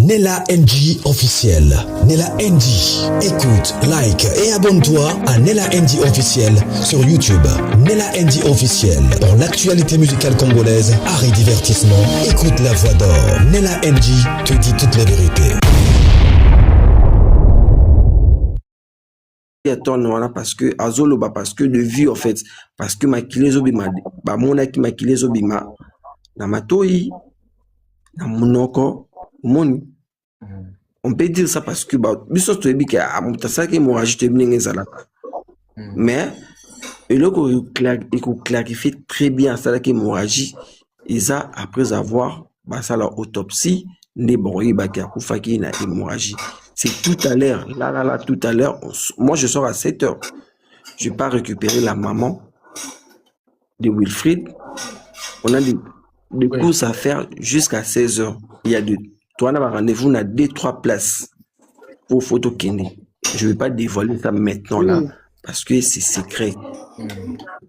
Nella NG officiel. Nella NG. Écoute, like et abonne-toi à Nella NG officiel sur YouTube. Nella NG officiel. Pour l'actualité musicale congolaise, art et divertissement, écoute la voix d'or. Nella NG te dit toute la vérité. Parce que azoloba parce que de vue en fait parce que makilezo bima ba monaki makilezo bima na matoi na monoko moni. On peut dire ça parce que bah biso to ebike a mutasa ke mo ajite binenge zalaka. Mais et là il faut clarifier très bien ça que l'hémorragie isa après avoir bah ça la autopsie ne bon ba ki akufa ki na hémorragie. C'est tout à l'heure, là, tout à l'heure. Moi, je sors à 7 heures. Je vais pas récupérer la maman de Wilfried. On a des courses à faire jusqu'à 16 heures. Il y a toi, on a rendez-vous, on a 2-3 places pour photo Kenya. Je vais pas dévoiler ça maintenant, là, parce que c'est secret.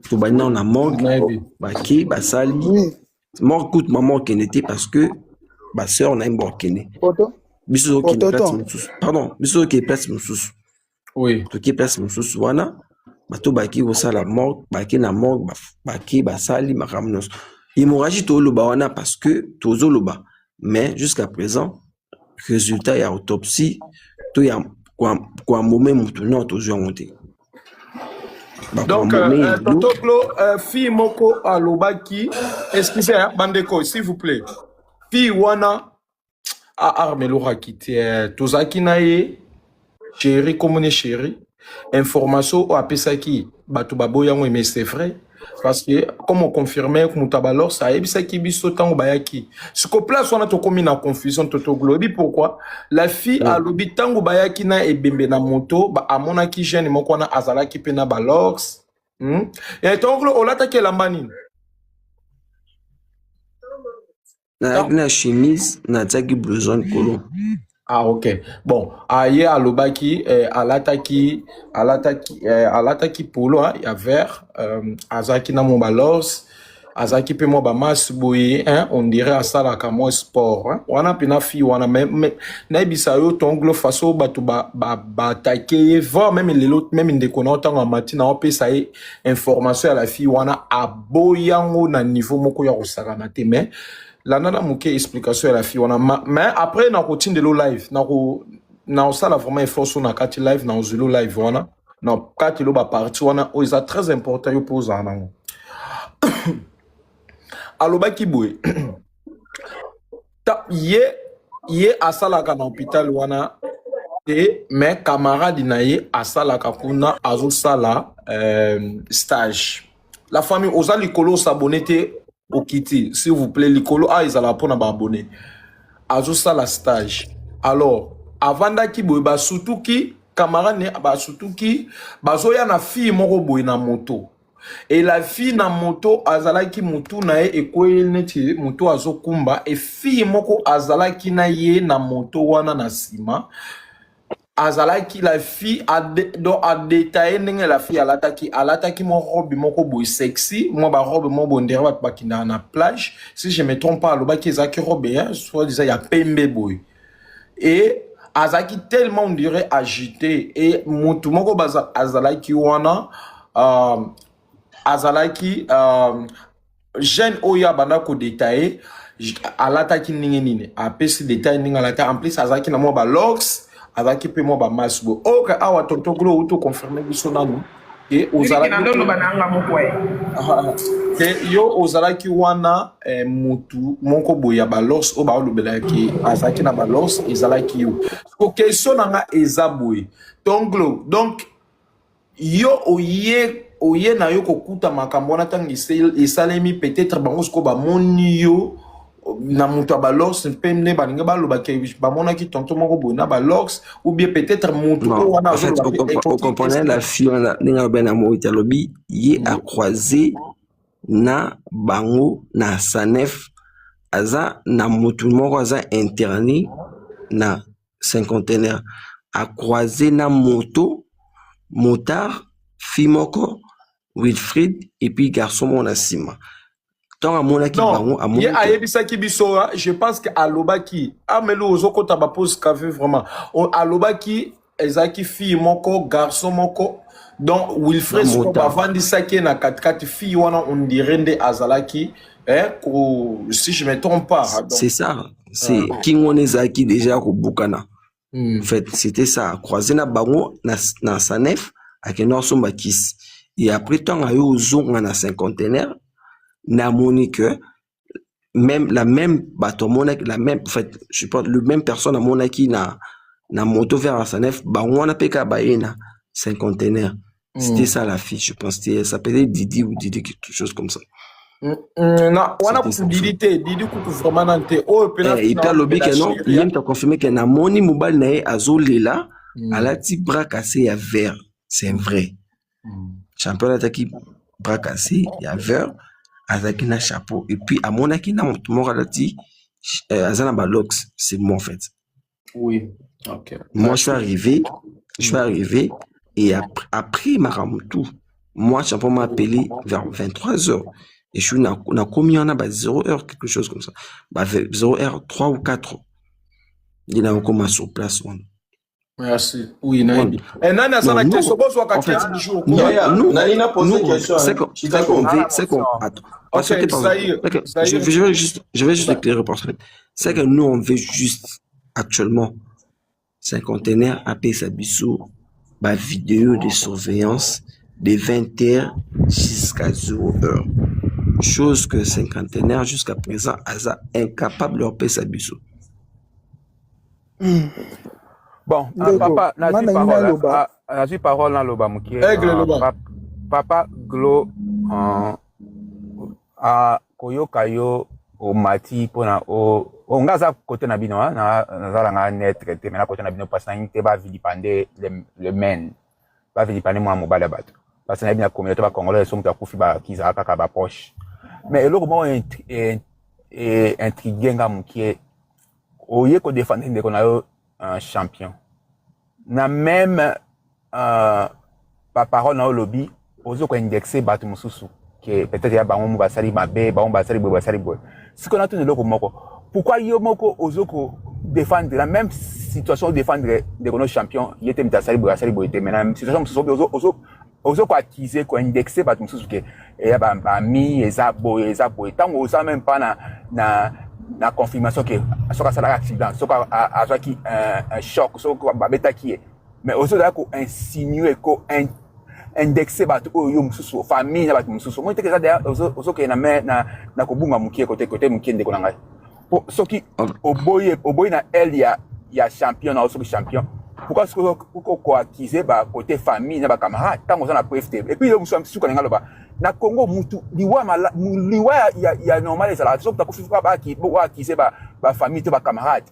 Tout le on a morgue, Baki, Basali. Mort coûte maman Kenya parce que ma soeur, on a une mort Kenya. Biso qui place mususu. Pardon, biso qui place mususu. Oui. To qui place mususu wana. Bato baki osala mort, baki na mort, baki basali makamnos. Hémorragie to loba wana parce que tozo loba. Mais jusqu'à présent, résultat ya autopsie, to ya kwa moment mutu no tozo monter. Donc, Tonton Klo, fille moko alobaki, excusez, Bandeko, s'il vous plaît. Fille wana. Armelo Rakiti, Tozaki Naye, chéri, comme chéri, information au Apesaki, Batubabo Yango, mais c'est vrai, parce que, comme on confirmait, que Moutabalor, ça a été biso tango bayaki. Ce qu'on place, on a tout commis en confusion, Toto Globi, pourquoi? La fille a lobi tango bayaki na et bembe na moto, à mon aki jeune, mon kona azalaki pena balox. Et tongo, on l'attaque la manine. Na chemise, na tagi blouson kolo. Ah, ok. Bon, aye alobaki, alataki polo, il y a vert, azaki na mon balos, azaki pe mo ba mas boye, on dirait à ça la kamo sport, wana pina fi wana même na ibisa yo tonglo faso batu ba take voir même les autres même inde konota en matin na pe ça information à la fille wana aboyango na niveau moko ya osakana te mais la nana mouke explication à la fille mais après na routine de l'eau live na ça la vraiment effort sur na kati live na zulu live wana na kati lo ba parti wana o isa très important yo pose anango alobaki boy ta ye asalaka na hôpital wana et mais camarade na ye asalaka kuna azosala stage la famille oza likolo s'abonner au kiti s'il vous plaît likolo ils allaient pour na abonné azosala stage alors avant daki boy ba surtout ki camarade ne ba surtout ki bazoya na fille moko boy na moto. Et la fille na moto azalaki mutu na ye ekwelneti moto azokumba et fille moko azalaki na ye na moto wana na sima azalaki la fille a détaillé ndenge la fille alataki mo robe moko boy sexy moi ba robe mo bondere bat bakina na plage si je me trompe pas alobaki ezaki robe soit disant ya pembe boy et azalaki tellement on dirait agité et motu moko azalaki wana azalaki jeune oya banda ko détailler alataki ningi nini apesi détail ninga alata en plus azalaki na mo ba lox azalaki pe mo ba masbo ok awa tonton glo auto confirmer biso nanu et ozalaki yo ozalaki wana mutu moko boya ba lox o ba olobelaki azalaki na ba lox ezalaki yo ko question nanga ezaboy tonglo donc yo oye na yo kokuta makambo na tangi esalemi peut-être bango sko ba moni yo na mutu abalox pemne balinga baloba ke bamonaki tonton moko boy na balox ou bien peut-être mutu wana en fait on comprenait la fille na ben amo italobi ye a croisé na bango na Sanef aza na mutu moko aza interné na cinquantenaire a croisé na moto motard fille moko Wilfried et puis garçon mon asima tant à mon aki bango à mon ye ayebisa ki biso je pense que alobaki amelo ozokota ba pose café vraiment alobaki ezaki fille moko garçon moko donc Wilfred so bavandisaki na 4 fille wana on dirait nde azalaki si je me trompe pas c'est ça c'est King Ezaki déjà ko bukana en fait c'était ça croisé na bango na Sanef avec un somba kiss et après tant a eu ozonga na cinquantenaire na monique même la même bateau monak la même en fait je pense le même personne à monaki na moto vers la Sanef bango na peka baena cinquantenaire c'était ça la fille je pense ça s'appelait Didi ou Didi quelque chose comme ça non on a possibilité Didi kutu vraiment nante oh et puis lobby que non il t'a confirmé que na moni mobile na azolela alati bras cassé à vert c'est vrai champion attaqué bras cassé il a vert avec un chapeau et puis à mon aki na mon alati azana balox c'est moi en fait oui ok moi je suis arrivé et après Maramutu moi champion m'a appelé vers 23h et je suis na commis en a 0h quelque chose comme ça 0h 3 ou 4 il a commencé sur place merci oui nani et nana ça la question boss wa kakati du jour nous nalina poser question c'est qu'on parce que je vais juste éclairer parce que c'est que nous on veut juste actuellement cinquantenaire appeler sa bisou ba vidéo de surveillance de 20h jusqu'à 0h chose que cinquantenaire jusqu'à présent asa incapable de appeler sa bisou. Bon, papa, n'a-tu parole dans l'oba mouki. Papa Glo a koyo kayo o mati pona o ngaza côté na bino na zala nga net traité mais na côté na bino parce que n'inte ba vilipande le men ba vilipande moi mobile bato parce que na bino communauté ba congolais sont ta kufi ba kiza kaka ba poche mais le comment est intrigué nga mouki o ye ko défendre de konayo un champion na même pa parole na lobby ozo ko indexer bato mususu que peut-être ya bango mu basali mabe bango basali boy si qu'on a tout le loko moko pourquoi yo moko ozo ko défendre la même situation défendre de nos champions il était mtasali boy était maintenant situation ozo ko accuser ko indexer bato mususu que ya ba mi eza boy tango oza même pas na confirmation que soka sala accident soka azaki un choc soka babeta qui mais ozo da ko insinuer ko indexé bato oyo mususu famille na bato mususu moi teke za d'ailleurs ozo ke na kobunga mukie côté mukie ndeko na ngai po soki oboyi na elle ya champion na oso champion pourquoi ce ko accuser ba côté famille na ba camarade tango za na preuve et puis le mususu ko ngalo ba na Congo mutu liwa ya normal ça so ta ko fifa ba ki bo accuser ba famille to ba camarade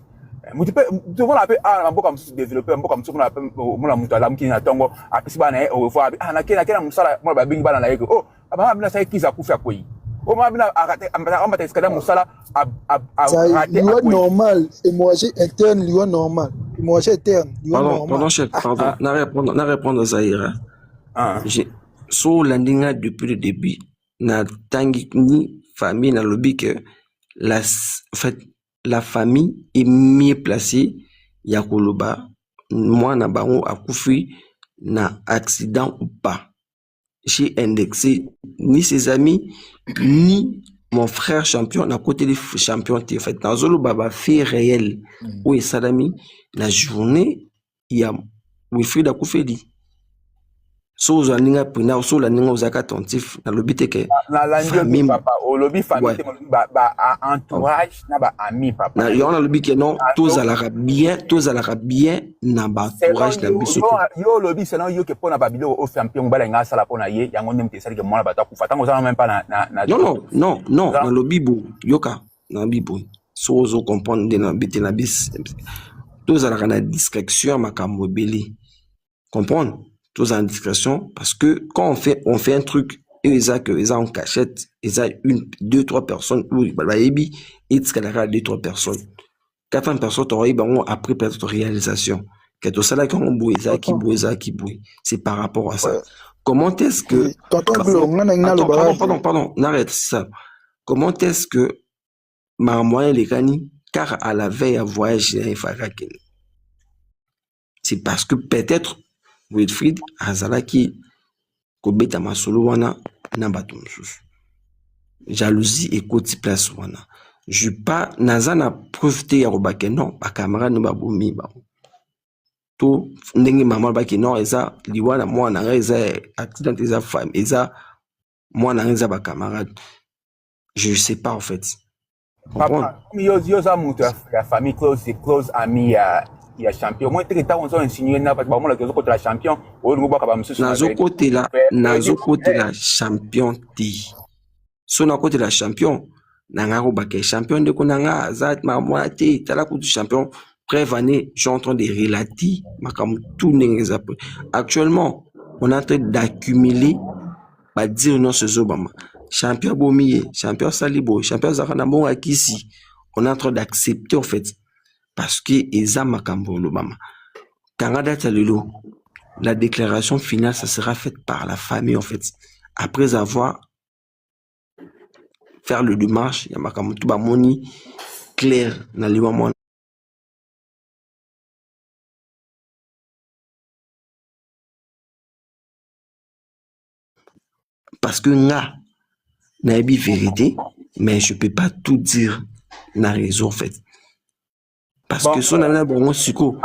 mutu pe to vona pe na mboka mususu développer mboka mususu na pe mona mutu ala mukini na tongo apisi bana o fois na kena musala mona ba bingi bana na yeko oh aba bina sai kiza kufa koi o ma bina akate amba ta eskada musala raté normal hémorragie interne liwa normal hémorragie interne liwa normal pardon chef pardon na répondre Zahira j'ai sur landinga depuis le début na tangi ni famille na lobby que en fait la famille est mieux placée ya koloba moi na bango akufi na accident ou pas j'ai indexé ni ses amis ni mon frère champion na côté des champions en fait dans zolo baba fait réel ou salami la journée il y a Wilfried akufeli so zaninga pina so la ninga uzaka attentif na lobby teke la famille papa o lobby famille ba entourage na ba ami papa na yo na lobby ke non tous à la bien na ba entourage la biso yo lobby c'est non yo ke pona ba bilo o champion bala nga sala pona ye yango nem te sali ke mona ba ta kufa tango za même pas na non na lobby bo yoka na bibo so zo comprendre na bité na bis tous à la discrétion makambo belé comprendre tous en discrétion parce que quand on fait un truc et ils ont en cachette ils ont 1 2 3 personnes ou baby et ce qu'elle a 2 3 personnes 4 personnes t'aurais après peut-être réalisation que tout ça là quand on bouille qui bouille c'est par rapport à ça comment est-ce que pardon n'arrête ça comment est-ce que ma moyenne les gani, car à la veille à voyage, c'est parce que peut-être Wilfried Azalaki Kobeta Masolo wana Nambatum jalousie et côté place wana. Je pas nazana profiter ya robake non, ba camarade no ba bomi ba. To ndenge maman ba ki non eza liwana mwana eza accident eza femme eza mwana eza ba camarade. Je sais pas en fait. Papa, yo za mutu ya famille close ami ya champion. Moi te ta on so insinuer na ba mo la kezo contre la champion. O ngo ba ka ba msusu. Nazo côté la champion ti. So na côté la champion nanga robake champion de konanga za ma moi te tala coup du champion. Prévané, je suis en train de relater actuellement, on est en train d'accumuler, bah dire non ce Zobama. Champion Bomiye, champion Salibo, champion Zaranabo Akisi, on est en train d'accepter en fait, parce que Eza Makambo Lobama. Canada Talelo, la déclaration finale, ça sera faite par la famille en fait, après avoir faire le démarche, il y a Makambo Tubamoni clair dans le moment. Parce que nga n'a pas vérité, mais je peux pas tout dire na raison en fait. Parce que son ami bon suko,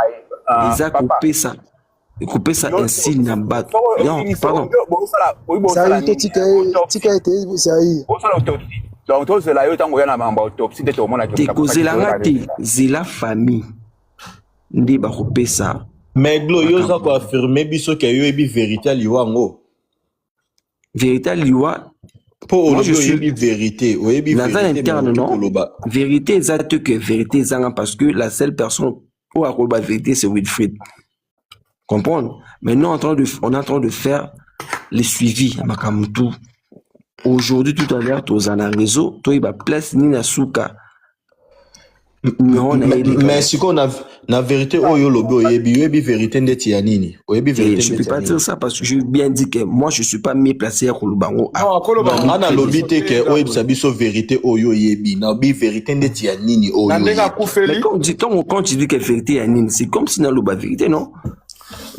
ils a coupé ça ainsi n'a pas. Non, pardon. Ça a été tika été ça y. Donc tout cela yo tango yana mamba autopsie de tout le monde. Te kozela ngati zela famille. Ndi ba coupé ça. Mais Glo yo za ko affirmer biso ke yo ebi vérité liwa ngo. Vérité liwa pour je suis vérité interne non vérité exacte que vérité zanga parce que la seule personne pour avoir vérité c'est Wilfried comprendre mais nous on est en train de faire les suivis à Makamutu aujourd'hui tout à l'heure tous en réseau toi il va place ni na suka. Mais si qu'on a la vérité oyo lobo oyebi vérité ndeti ya nini oyebi vérité je peux pas dire ça parce que je bien dit que moi je suis pas mieux placé à Kolubango ana lobi te ke oyebi sabiso vérité oyo oyebi na bi vérité ndeti ya nini oyo mais quand tu dis que vérité ya nini c'est comme si na loba vérité non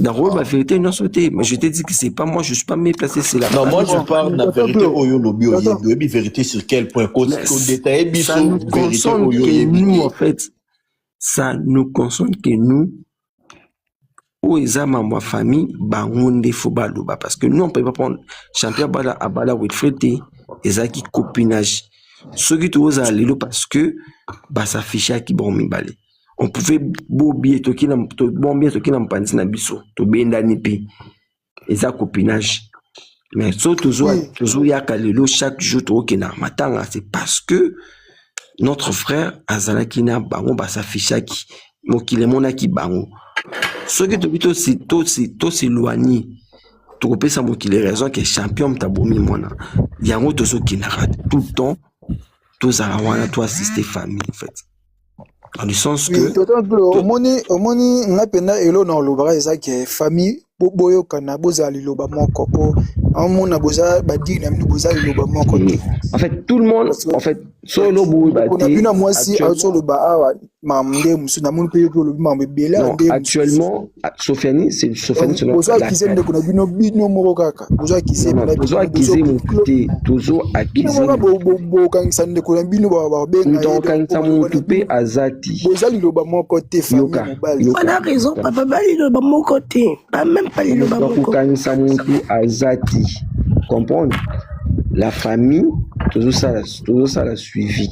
dans la vérité non sauté mais je te dis que c'est pas moi je suis pas mieux placé c'est là. Non moi je parle de la vérité oyo lobi oyebi vérité sur quel point cause détailler biso vérité oyo oyebi nous en fait ça nous concerne que nous ou ezama ma famille bangonde faut baloba parce que nous on peut pas prendre champion bala abala Wilfried ezaki copinage ceux qui tous à lelo parce que bah ça ficha qui bon mi balé on pouvait bobier to kina to bombie to kina mpanzi na biso to benda ni pe eza copinage mais so toujours ya kalelo chaque jour to kina matanga c'est parce que notre frère azalaki na bango ba ça ficha qui mokile monaki bango ceux qui to s'éloigner to kopesa mokile raison que champion tabomi mona yango to so kinara tout le temps to za wana to assister famille en fait. Dans le sens que omoni ngapenda elo na lobara ezaki famille boyo kana boza liloba moko po amona boza badina mni boza liloba moko en fait tout le monde en fait solo boy bati on a vu na moi si solo ba awa mamde musu na moni pe ko lobi mambe bela actuellement Sofiani c'est Sofiani sur boza kizende kuna bino moko kaka boza kizende boza kizemu te toujours akizi bo kangisa nde kuna bino ba benga donc kangisa mutu pe azati boza liloba moko te famille mobali on a raison papa bali liloba moko te pas même pas liloba moko kangisa mutu azati comprendre la famille toujours ça la suivi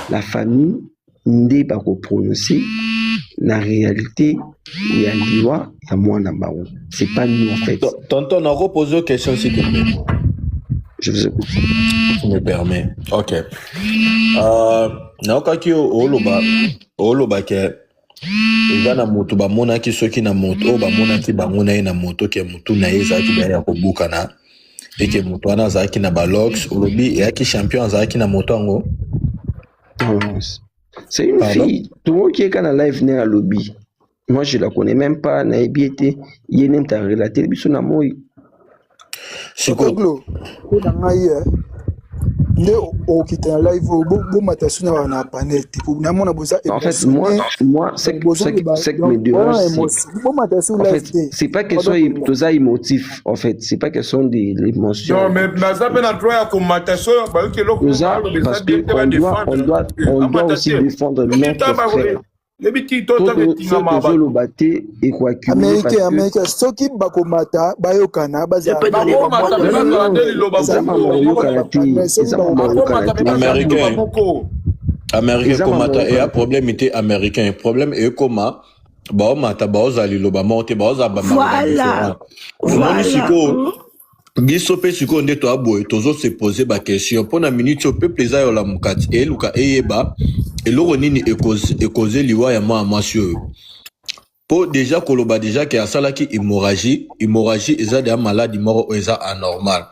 la famille ndé pas ko prononcer la réalité il y a liwa il y a moi na baou c'est pas nous en fait. Tonton on a reposé une question s'il te plaît. Je vous écoute. Tu me permets. OK. Na okaki oloba ke eza na moto bamonaki soki na moto bamonaki bango na ye na moto ke motu na ye ezalaki baya ya kobukana eke moto wana azalaki na balox olobi eyaki champion azalaki na moto yango. C'est une fille tout le monde qui est quand live n'est à lobby moi je la connais même pas na ebiete yene mta relater biso na moi Sikoglo na ngai nde okita na live bo matasu na wana panel te pour na mona boza En fait, moi, c'est que me dérange. En fait, c'est pas question de émotif. En fait, c'est pas question de l'émotion. Non, mais ça peut être droit comme matasson, parce que on doit aussi défendre notre frère. Américain soki bakomata bayokana américain komata et un problème était américain problème et comment baomata baozali loba monte baozaba voilà siko biso pe siko nde to aboye tozo se poser ba question pona minute au peuple eza yo la mukati e luka eyeba eloko nini ekoze liwa ya mwa masio po déjà koloba déjà ke asalaki hémorragie eza de maladie moko eza anormal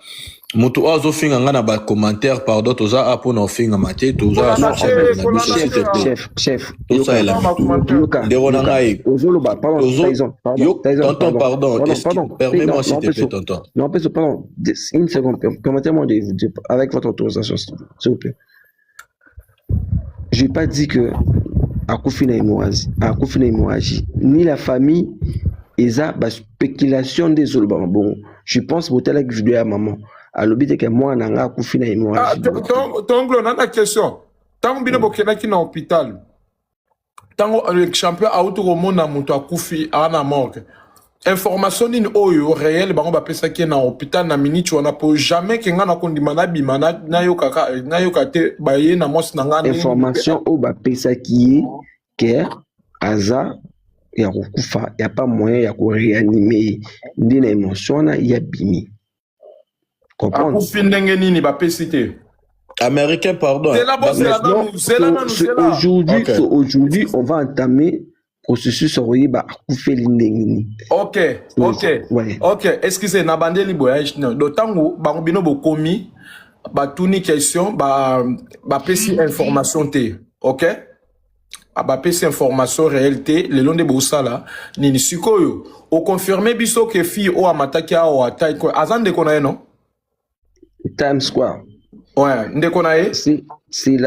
mutu azo finga ngana ba commentaire pardon toza apo na finga mate toza chef toza ela ndero ngai ozoloba pardon permets-moi s'il te plaît tonton non pardon une seconde permettez-moi de vous dire avec votre autorisation s'il vous plaît. Je n'ai pas dit que akufi na hémorragie ni la famille eza ba spéculation des oloba bon je pense boutela que je dois à maman à l'obité que moi nanga akufi na hémorragie tonglo nana question tango bino bokenaki na hôpital tango le champion auto komona mutu akufi ana morgue information nini oyo réel bango bapesaki na hôpital na minute wana po jamais ke nga na kondima na bima na yoka te baye na mwasi na nga information oyo bapesaki ke aza ya kokufa ya pas moyen ya koreanime ndi na émotion wana ya bimi comprendre akufi ndenge nini bapesi te américain pardon aujourd'hui on va entamer processus oyiba akufeli ndengini. Ok. Excusez, na bandeli boyage no. Do tango bango bino bokomi ba tuni question ba pesi information te. Ok? Ba pesi information réalité le long de bosala nini sikoyo o confirmer biso ke fi o amataki a o atai ko azande kona non? Times Square. Ouais, ndeko na e? C'est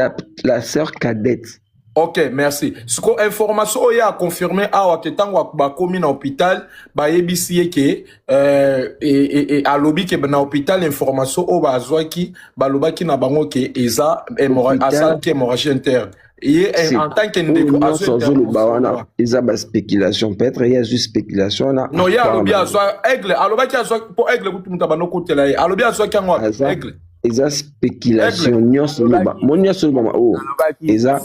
la sœur cadette. Ok, merci. Ce que information oya a confirmé awa ke tango ba komi na hôpital ba yebisi ke et a lobby ke na hôpital information o ba azwaki ba lobaki na bango ke eza hémorragie interne. Et en tant que ndeko azo eza ba spéculation peut-être il y a juste spéculation là. Non, il y a lobby azwa aigle, alobaki azwa po aigle kutu mutabano kotela ye. Alobi azwa kango aigle. Eza spéculation nyonso loba nyonso loba o eza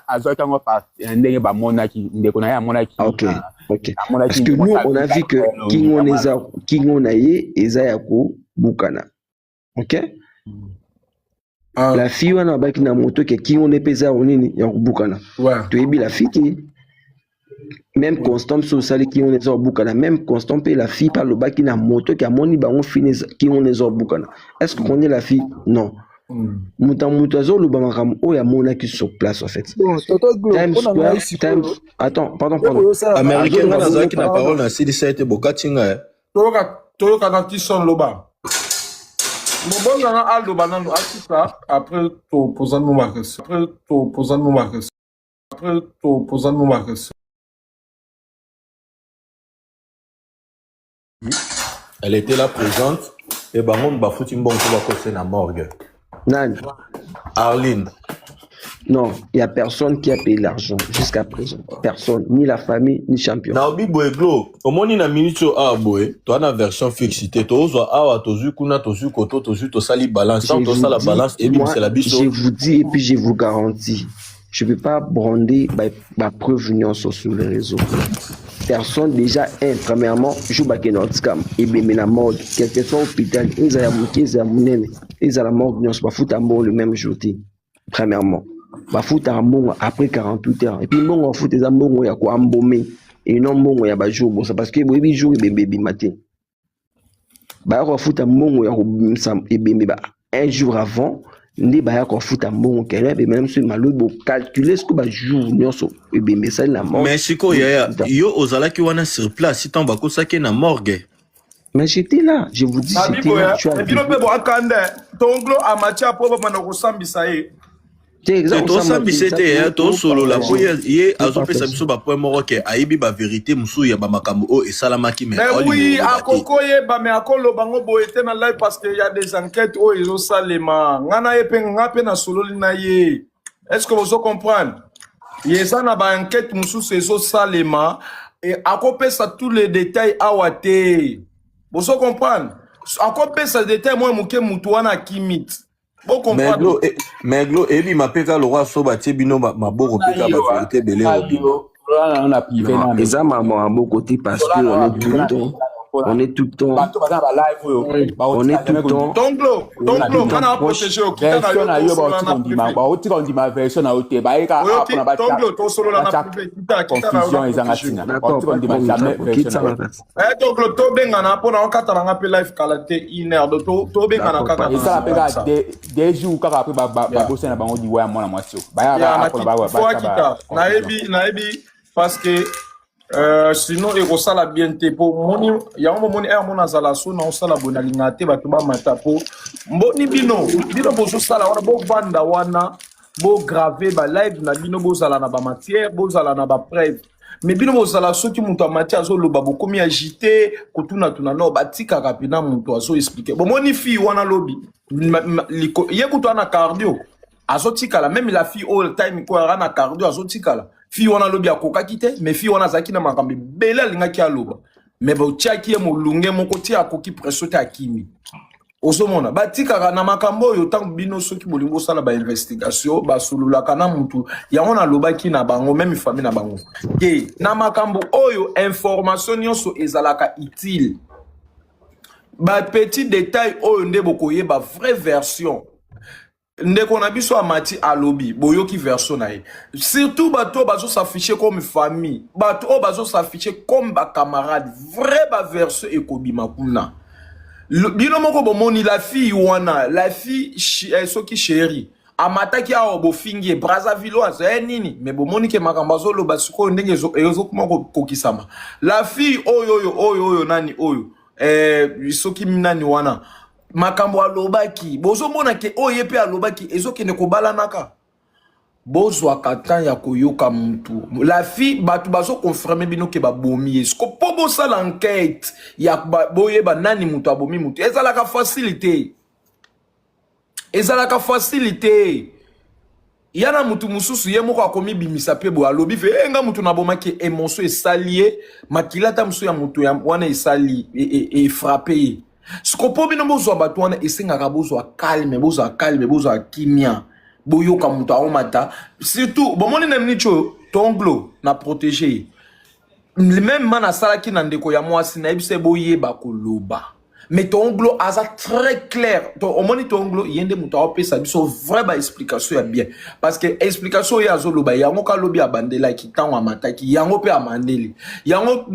azwa kango pa ndenge ba monaki ndeko na ya monaki OK parce que nous on a vu que kingo na ye eza ya ko bukana OK la fille wana baki na moto ke kingo ne pesa onini ya ko bukana to yebi la fille même constant social qui on est au bukana même constant pe la fille par le bas qui na moto qui a moni ba on finit qui on est au bukana est-ce qu'on est la fille non mutazo le bamakam o ya mona qui sur place en fait time attends pardon américain na zaki na parole na CD7 bokatinga toyoka na tison loba mobonga na aldo banano asisa après to posant ma question elle était là présente et bangon ba fouti mbongo ba koser na morgue. Nani? Arline. Non, il y a personne qui a payé l'argent jusqu'à présent. Personne, ni la famille, ni champion. Na obi boeglo, omoni na minute a boe, to na version fixité, to zo awa to zu kuna to zu koto to zu to sali balance, to sala balance et bien c'est la biso. Je vous dis et puis je vous garantis, je ne peux pas brander ma preuve sur les réseaux. Personne déjà premièrement joue baké notkam et bien la mort quelque soit hôpital ils a munene ils a la mort non pas foutre le même jour premièrement ba foutre mbongo après 48 heures et puis mbongo foutre za mbongo ya ko ambomé et non mbongo ya ba jour bossa parce que boyebi jour et bébé matin ba ko foutre mbongo ya ko et bébé ba un jour avant ndi ba ya ko futa mbongo kele be même sur malobo calculer ce que ba jour nyonso e be message la mort mais siko ya yo ozala ki wana sur place si tan ba ko sake na morgue Mais j'étais là, je vous dis, j'étais là. Tu as et puis le bebo akande tonglo amacha po ba na kosambisa ye. tosambisete tosolola po ye azopesa biso bapoint moko ke ayebi bavérité mosusu ya bamakambo oyo esalamaki mais oui akoko yeba me akoloba ngo boye te na live parce que y a des enquêtes oyo ezosalema ngana ye mpe nga mpe na sololi na ye. Est-ce que vous comprenez? Yeza na ba enquête mosusu ezosalema et akopesa tous les détails awa te. Vous comprenez? Akopesa détail moi moke mutu wana kimit. Mais glo ebi mapeka le roi soba tibino maboko peka ba vérité belé eza maman à beau côté parce que on est tout le temps on est tout le temps Tonglo kana protéger au kitana version na ote ba eka apona ba Tonglo to solo na privé confusion ezanga tina Tonglo to benga na pona okata nga pe live kalate iner to benga na kaka ça peka des jours kaka après ba bossa na bango diwa mona mwatio ba ya apona ba na ebi parce que sinon il resala bien te po moni ya moni mona zala so na osala bonalinga te bato ba mata po mboni bino bozo sala wana bo vanda wana bo graver ba live na bino bo zala na ba matière bo zala na ba preuve mais bino bo zala so ki muto amati azo loba bo komi agité kotuna tuna no batika kapina muto azo expliquer bo moni fi wana lobi ye kuto ana cardio azo tikala même la fille all time ko ana cardio azo tikala fi wana lobi akoka kite mais fi wana zaki na makambi bela linga ki aloba mais ba tiaki mo lunge moko ti akoki presote akimi osomona batika na makambo yo tant bino soki bolingo sala ba investigation ba sulula kana mutu yango na loba ki na bango même famille na bango ke na makambo oyo information nyonso ezalaka utile ba petit détail oyo nde bokoye ba vraie version ndeko na biso amati alobi boyoki version na ye surtout bato bazo s'afficher comme famille bato bazo s'afficher comme ba camarade vrai ba version ekobima kuna bino moko bomoni la fille wana la fille soki chérie amataki awo bofingi Brazzaville nini mais bomoni ke makambo azoloba siko ndenge ezokuma kokisama la fille oyo nani oyo soki nani wana makambo alobaki bozo mona ke oye pe alobaki ezokende kobalanaka bozwa katan ya koyoka mutu la fille batu bazo confirmer bino ke babomi esko po bosa l'enquête ya boye ba nani mutu abomi mutu ezalaka facilité yana mutu mususu ye moko akomi bimisa pe bo alobi fe nga mutu na bomaki émotion esalié makilata musu ya mutu ya wana esali et frappé skopo bino bozwa bato wana esengaka bozwa calme bozwa kimia boyoka mutu aomata surtout bomoni na mnicho tonglo na protéger même mana salaki na ndeko ya mwasi na ebise boyeba koloba mais tonglo aza très clair omoni tonglo yende mutu aopesa biso vrai ba explication ya bien parce que explication ya azoloba yango ka lobi abandela ki tango amataki yango pe amandeli yango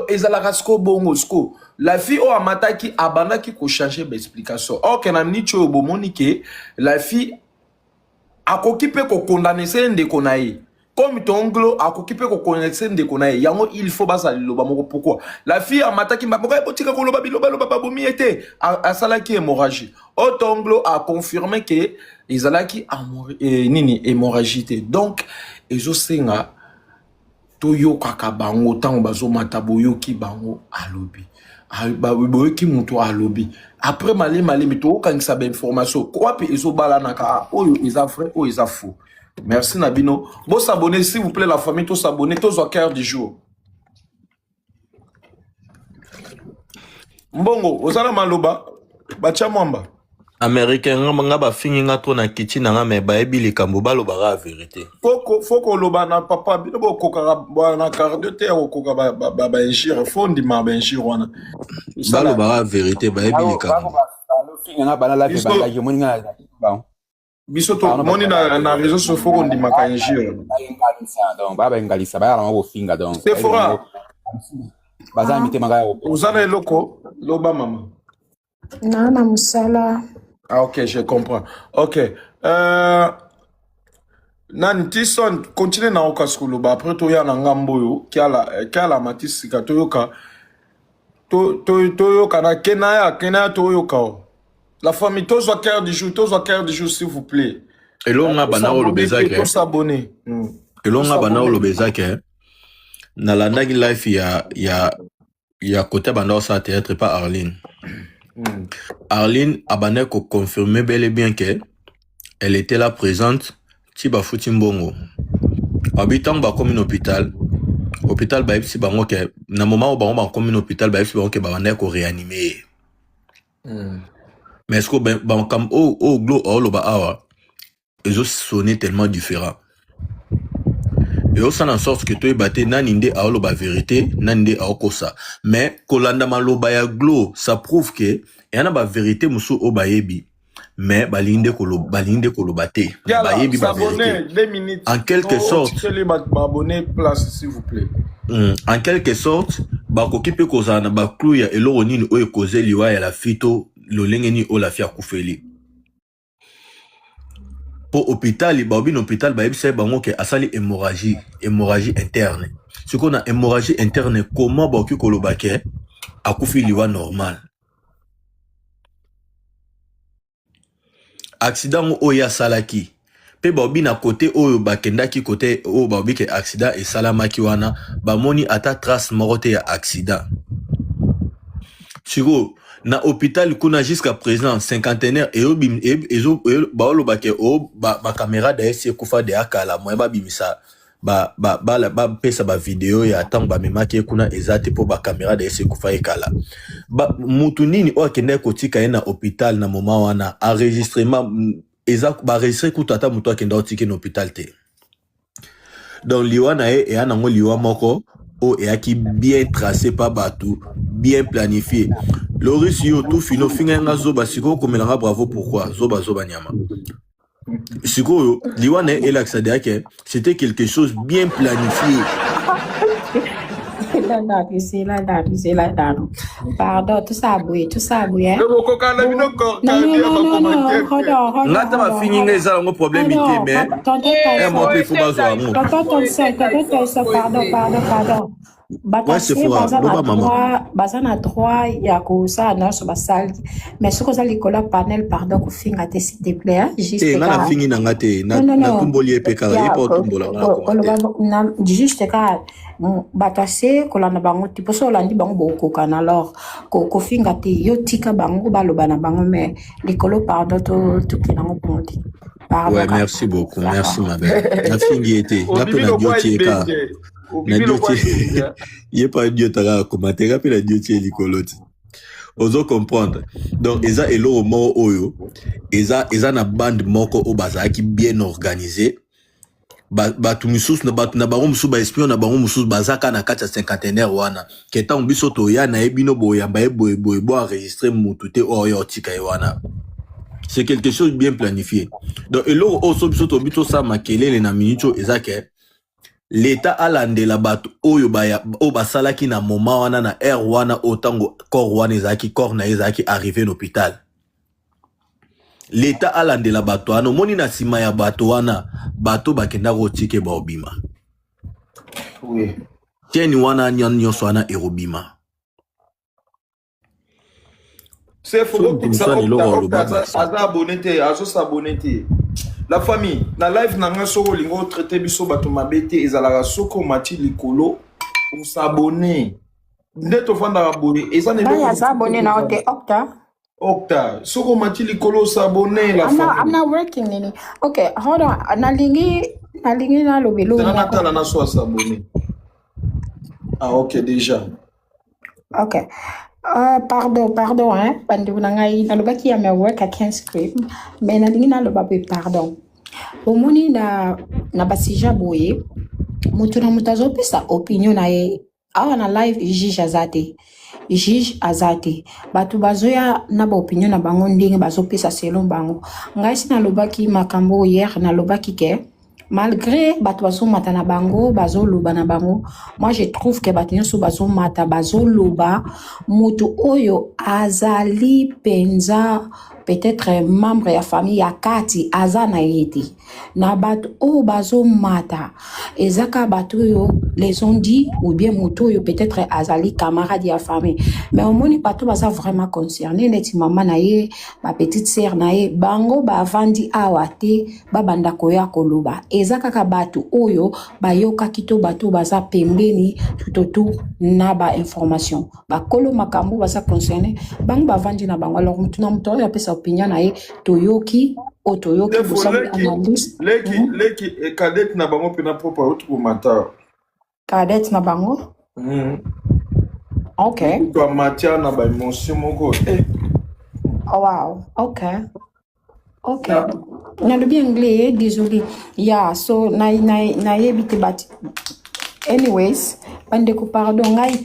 ezalaka sko bongo sko la fille o amataki abandaki ko changer ba explication or que na nicho bomoni ke la fille akoki pe ko condamner ndeko na ye comme tonglo akoki pe ko connaître ndeko na ye yango il faut basa liloba moko pourquoi la fille amataki mbaka botika ko loba biloba babomi ete asalaki hémorragie o tonglo a confirmé que ezalaki nini hémorragie donc ezosenga toyokaka bango tango bazomata boyoki bango alobi boyoki mutu alobi après malé to okangisa ba information quoi pe ezobalanaka oyo eza vrai oyo eza faux. Merci Nabino. Bon s'abonner s'il vous plaît la famille, tous s'abonner, tous au cœur du jour. Mbongo, osala maloba, bacha mwamba. Américain nga ba fingi nga to na kiti na nga me ba ebi likambo baloba la vérité. Foko loba na papa bino bo koka na cardio te o koka ba enjire fondi ma ba enjire wana. Baloba la vérité ba ebi likambo. Fingi nga bana la ve ba je moni nga ba. Bisoto moni na réseau sur foko ndi makanjire. Donc baba ngalisa ba ya ma bo finga donc. C'est fora. Baza mite manga yo. Uzana eloko loba mama. Nana musala. Ah ok, je comprends. Ok. Nani Tison continue na oka skuluba après to ya na ngambo yo kiala matisika to yoka Toyo kana Kenaya Toyo Kao. La famille, tous au cœur du jour, s'il vous plaît. Et là, on a banao le bezak. Tous s'abonner. Et là, on a banao le bezak. Dans la Nagi Life, il y a côté banao ça théâtre pas Arline. Arline a bané ko confirmé bel et bien que elle était là présente. Tiba Futimbongo. Habitant ba comme un hôpital. Hôpital ba si bango que na moment où ba comme un hôpital ba si bango que ba bané ko réanimer. Mais est-ce que ben comme au glo au ba awa ils ont sonné tellement différent. Et on s'en en sorte que toi baté naninde a lo ba vérité, naninde a kosa. Mais kolanda maloba ya glo, ça prouve que y en a ba vérité musu o ba yebi. Mais balinde kolo baté. Ba yebi ba vérité. En quelque sorte, place s'il vous plaît. En quelque sorte, ba kokipe koza na ba clou ya eloro nini o ekoze liwa ya la fito lo lengeni o la fia kufeli. Pour hôpital, hôpital, c'est bango que asali hémorragie interne. Ce qu'on a hémorragie interne, comment baoki kolobake akufi liwa normal. Accident o ya salaki. Pe baobi na côté o bakendaki côté o baobi ke accident et salamaki wana bamoni ata trace morote ya accident. Siko na hôpital kuna jusqu'à présent cinquantenaire et baolo bake o ba caméra da ese kufa de akala mo ba bimisa ba pesa ba vidéo ya tant ba memaki kuna ezate po ba caméra da ese kufa ekala ba mutu nini o akenda kotika na hôpital na moment wana enregistrement ezak ba enregistrer kutata mutu akenda otiki na hôpital te. Donc liwa na e anango liwa moko o eaki bien tracé par Batou, bien planifié. Loris yo tout fino finga zoba siko komelanga bravo pourquoi zoba nyama. Siko liwane et l'accès que c'était quelque chose bien planifié. Pardon, tout ça bouille. Non, Ngata ba fini ngeza ngo problème ité mais un mois plus faut bazo amour. Pardon. Bazana droit ya ko ça na so basali mais ce que ça l'école panel pardon ko finga te s'il te plaît juste na fini na ngate na tumboli epeka ya pa tumbola na juste ka batase ko lana bango tipo so landi bango boko kana alors ko finga te yo tika bango baloba na bango mais l'école pardon to kinango ponti. Ouais, merci beaucoup. Merci ma belle. La fingi était la pena diotieka. Il n'y a pas un dieu tara commenter rappelle la dieu likoloti. Ozo comprendre. Donc eza elo mo oyo eza na bande moko o bazaki bien organisé. Batu misusu na batu na bango musu ba espion na bango musu bazaka na kati ya cinquantenaire wana. Keta mbiso to ya na ebino boyamba boy enregistrer mutute oyo tika wana. C'est quelque chose de bien planifié. Donc elo o so biso to bito sa makelele na minito ezake l'État a landé la bato oyo baya o basalaki na moment wana na air wana otango corps wana ezaki corps na ezaki arrivé à l'hôpital. L'État a landé la bato wana moni na sima ya bato wana bato bakenda rotike ba obima. Oui. Tieni wana nyonso wana erobima. C'est faux que ça abonné. La famille, na live nanga soko lingo traité biso bato mabete ezalaka soko mati likolo pour s'abonner. Neto fanda abonné ezane ba s'abonner na ote Octa soko mati likolo s'abonner la famille. I'm not working nini. Okay, hold on. Na lingi na lobelo. Tana na so s'abonner. Ah OK déjà. OK. Pardon, hein. Bandu nangai na loba ki ya work I can't scream. Mais na lingi na loba pardon. Omoni na basija boye. Mutu na mutazo pesa opinion na ye. Awa na live juge azate. Batu bazoya na ba opinion na bango ndenge bazo pesa selon bango. Ngai sina loba ki makambo hier na loba ki ke malgré batu bazo mata na bango bazo loba na bango, moi je trouve que batu nyoso bazo mata bazo loba mutu oyo azali penza peut-être membre ya famille ya kati aza na yete na bato o bazo mata ezaka bato yo les ont dit ou bien moto yo peut-être azali camarade ya famille mais au moni bato baza vraiment concerné neti mama na ye ba petite sœur na ye bango ba vandi awa te ba banda koya koloba ezaka ka bato oyo ba yoka kito bato baza pembeni tout autour na ba information ba kolo makambo baza concerné bango ba vandi na bango alors mutu na mutu ya pesa opinion na ye toyoki o toyoki bosali analyse leki e cadet na bango pena propre autre pour matin cadet na bango ok toi matière na ba émotion moko oh, wow ok na le bien anglais désolé yeah so na yebite but anyways bandeko pardon I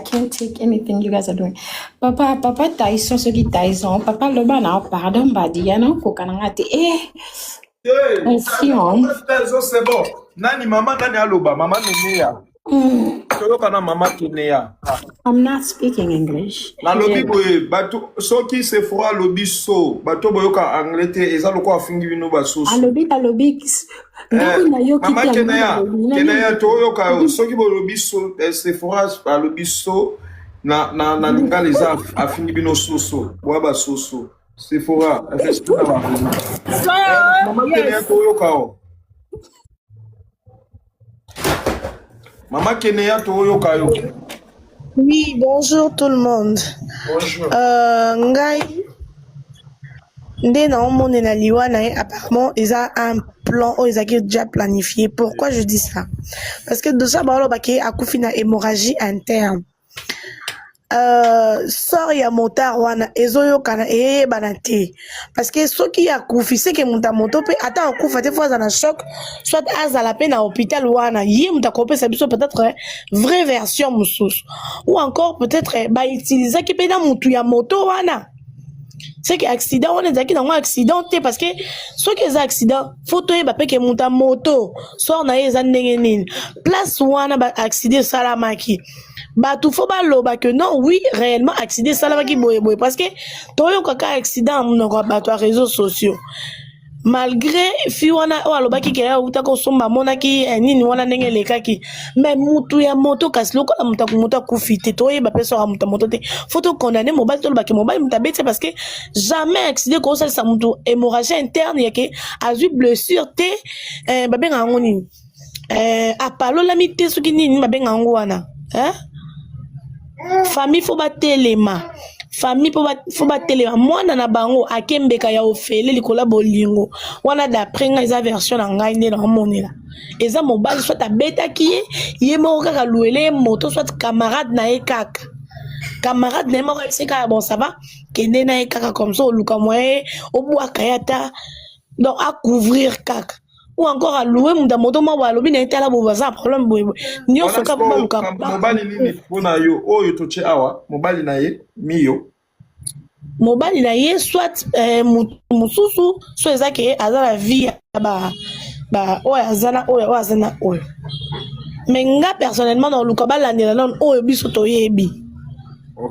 can't take anything you guys are doing papa Tyson ce qui Tyson papa le bana pardon badiana ko kananga te c'est bon nani mama nani aloba mama neneya toyokana mama keneya I'm not speaking English na lobi boye bato soki se fora lobi so bato boyoka anglais te eza loko afingi bino basoso alobi mama keneya toyoka soki bolobi so se fora alobi so na lingala eza afingi bino soso boya basoso se fora mama keneya toyoka o Maman Keneya toyoka yo. Oui, bonjour tout le monde. Bonjour. Ngai nde na omone na liwa na apparemment ils a un plan ou ils a déjà planifié. Pourquoi je dis ça? Parce que de ça balo baki akufi na hémorragie interne. Sort ya motard wana ezoyo kana banate parce que ce qui a kufi c'est que monta moto pe ata akufa te fois na choc soit azala pe na hôpital wana yé monta kopé ça biso peut-être vraie version mususu ou encore peut-être ba utiliser ki pe na mutu ya moto wana c'est que accident on est zaki na accident te parce que ce qui est accident photo e ba pe ke monta moto soit na eza ndenge nini place wana ba accident salamaki bah tout faut baloba que non oui réellement accident salamaki boye parce que toyo kaka accident mon bato réseaux sociaux malgré fi wana o alobaki ke ya utako somba monaki nini wana ndenge lekaki mais mutu ya moto kasi loko la muta kufite toye ba peso muta moto te photo condamner mobile to baki mobile muta bete parce que jamais accident ko ça mutu hémorragie interne yake azu blessure te babenga ngoni apalo la mité soki nini babenga ngo wana famille faut batelema famille faut batelema mwana na bango akembeka ya ofele likola bolingo wana d'après nga eza version na ngai nde na monela eza mobali soit abetaki ye moko kaka luele moto soit camarade na ye kaka camarade na ye moko c'est kaka bon ça va kende na ye kaka comme ça oluka moye obwaka yata donc à couvrir kaka ou encore à louer mon moto ma walobi na etala bo baza problème boy nyo soka ba luka mobali nini pona yo oyo toche awa mobali na ye miyo mobali na ye soit mususu so ezake azala vie ba oyo azana oyo mais nga personnellement dans luka ba landela non oyo biso toyebi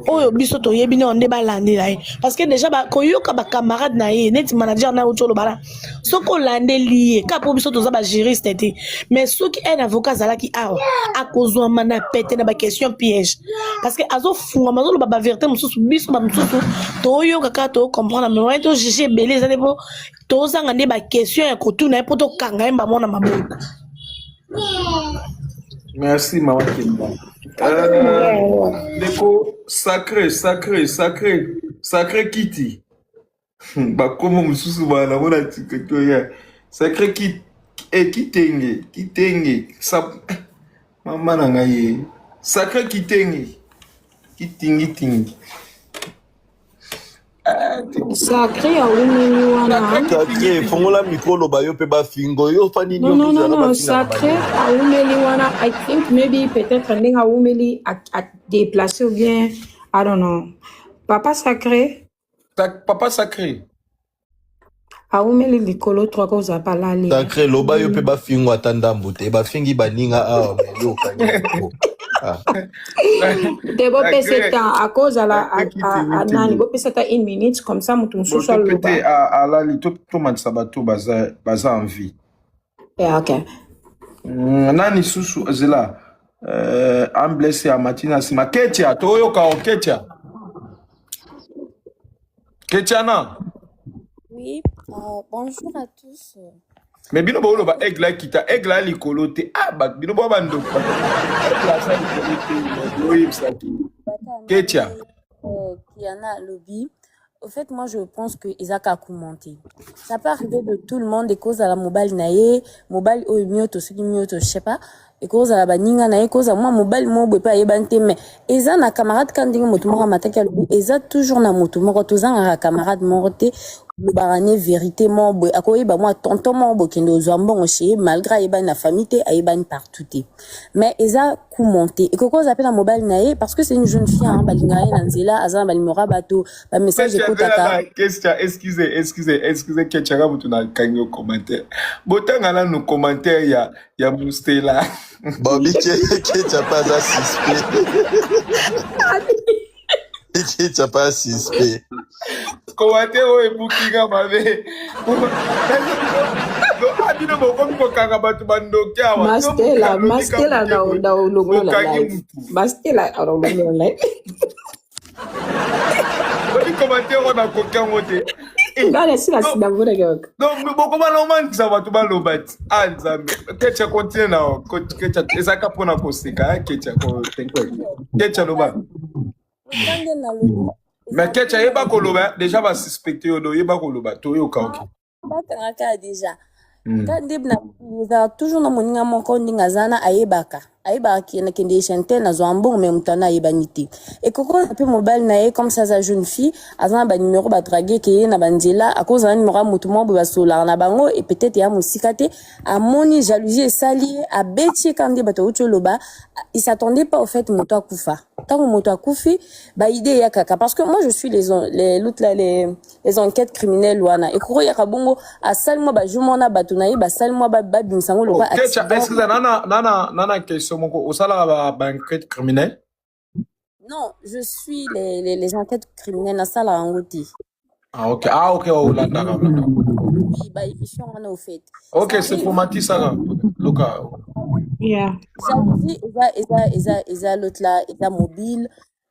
oyo biso toyebi na onde ba landela ye parce que déjà ba koyoka ba camarade na ye net manager na utolo bala soko landeli ka po biso toza ba juriste te mais soki un avocat zalaki awa akozwa mana pete na ba question piège parce que azo funga mazolo ba vérité mususu biso ba mususu toyoka ka to comprendre mais to juger belé za nebo to zanga ne ba question ya kotuna po to kanga mba mona maboko. Merci maman Kimba. Deko sacré Kitty. Bah comment mususu bana mona tiketo ya sacré kitenge sa mama na ngai sacré kitenge kitingi sacré awumeli wana sacré fongola mikolo bayo pe ba fingo yo fani non sacré awumeli wana I think maybe peut-être ndinga awumeli à déplacer ou bien I don't know papa sacré awumeli likolo trois causes à parler sacré loba yo pe ba fingo atandambu te ba fingi baninga awa yo kanyo Ah. De beau PC temps à cause à la à nani beau PC temps 1 minute comme ça mutu mususu aloba. Peut-être à la lito to man sabato baza en vie. Yeah, okay. Nani susu zela am blessé à matina sima ketia to yo ka ketia. Ketia na. Oui, bonjour à tous. Mais bino ba oloba egla kita egla likolo te ba bino ba bando. Ketia. Kiana Lobby. Au fait, moi, je pense que Isaac a commenté. Ça peut arriver de tout le monde, des causes à la mobile naïe, mobile au mieux, tout ce qui mieux, je sais pas. Et cause à la baninga naïe, cause à moi, mobile, moi, je pas y bante, mais Eza na camarade quand dingue motumora mataka Lobby, Eza toujours na motumora, tous un camarade morté, le barane vérité, moi, à quoi bah moi, tonton, moi, kendo zambon aussi, malgré y na famille, y ban partout. Mais Eza commenté. Et que cause appelle la mobile naïe, parce que c'est une jeune fille, hein, balingaï, nanzela, azan, balimora, bateau, bah, message, Excusez, Ketchara, vous n'avez pas de commentaire. Botanga là, nos commentaires, il y a Moustela. Bobby, Ketcha pas à 6P. Ketcha pas à 6P. Commentaire, et Boukinga, m'avait. Mastela na logo la live. Mastela na logo la live. Commentaire, on a coquin moté. Non, c'est la sinavura gok. Donc, beaucoup de ça va tout mal au bat. Ah, Ketcha continue now. Ketcha, Ezaka pour na kosika, Ketcha, Ketcha loba. Mais Ketcha, yeba koloba, déjà va suspecter yodo, yeba koloba, toyo kaoki. Déjà. Toujours na moninga moko ndinga zana ayebaka ki na kende chante na zoambo mais mutana ayebaniti et koko pe mobile na ye comme ça sa jeune fille azana ba numéro ba draguer ke na banzela à cause na numéro mutu mo ba solar na bango et peut-être ya musikate a moni jalousie et sali a beti kandi bato ucholoba il s'attendait pas au fait moto akufa tant moto akufi ba idée ya kaka parce que moi je suis les enquêtes criminelles wana et koko ya kabongo a salmo ba jumona bato na ye ba salmo ba bimsango lo ba accident. Est-ce que nana question moko au sala ba enquête criminelle? Non, je suis les enquêtes criminelles na sala ngoti. Ah ok oh là d'accord. Oui, bah émission on a au fait. Ok, c'est pour Matissa Luka. Yeah. Jalousie eza l'autre là, eza mobile.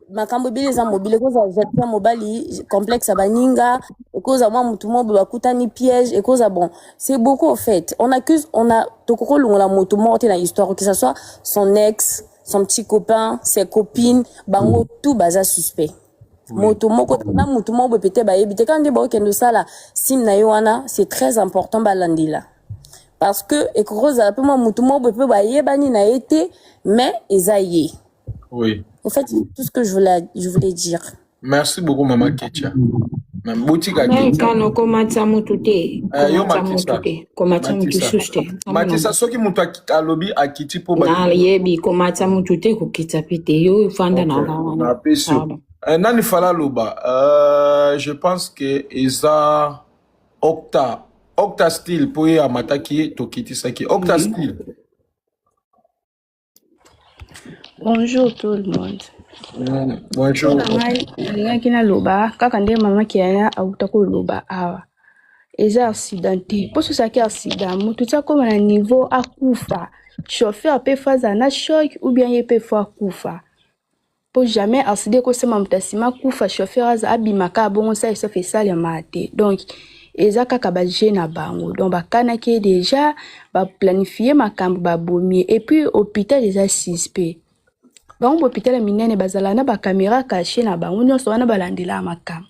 Makambo bile eza mobile cause ya mobile complexe baninga et cause moi mutu mo bakuta ni piège et cause bon c'est beaucoup au fait on a tokoko longola mutu mo te na histoire que ça soit son ex son petit copain ses copines bango tout baza suspect moto moko na mutu mo peut-être ba yebite quand de ba kendo sala sim na yoana c'est très important balandila parce que et cause la peu moi mutu mo peut ba yebani na été mais ezaye. Oui. En fait, c'est tout ce que je voulais dire. Merci beaucoup, Maman Ketcha. Matissa, soki mutu alobi akiti po ba. Na yebi komata mutu te kokita pite yo fanda na wana. Nani fala loba. Je pense que Eza Octa style pour y amataki tokiti saki. Octa style. Bonjour tout le monde. Bonjour. Nalingaki naloba kaka nde mama kiana auta koloba awa eza accidenté po sosaki accident mutu tia koma na niveau akufa chauffeur pe faza na choc ou bien ye pe fo akufa po jamais accident ko sema mutu asima kufa chauffeur aza abimaka bongo sa eso fe sale mate donc eza kaka ba na bango donc bakanaki déjà ba planifier makambo ba bomier et puis hôpital déjà suspect. Bango hôpital minene bazala na ba caméra cachée na bango nyonso wana balandela makam.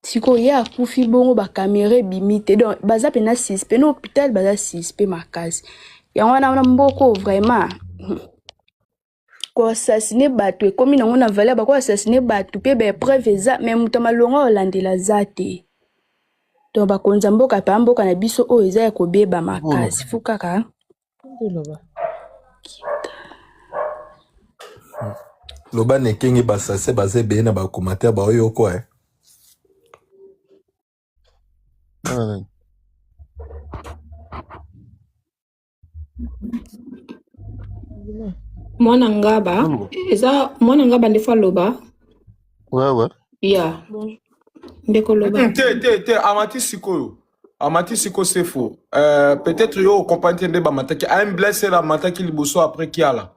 Siko ya kufi bongo ba caméra bimite donc baza pena suspect no hôpital baza suspect makasi. Ya wana mboko vraiment ko assassiner batu ekomi nango na valeur ba ko assassiner batu pe ba preuve eza mais mutu malonga olandela zate. Donc ba konza mboka pa mboka na biso o eza ya kobeba makasi fukaka. Loba nekengi basase baze be na ba commentaire ba oyo quoi. Mwana ngaba. Eza mwana ngaba ndefa loba. Ouais. Yeah. Ndeko loba. Amati Siko. Amati Siko, c'est faux. Peut-être yo compagnie de Bamataki. Un blessé la Mataki Liboso après qui a là.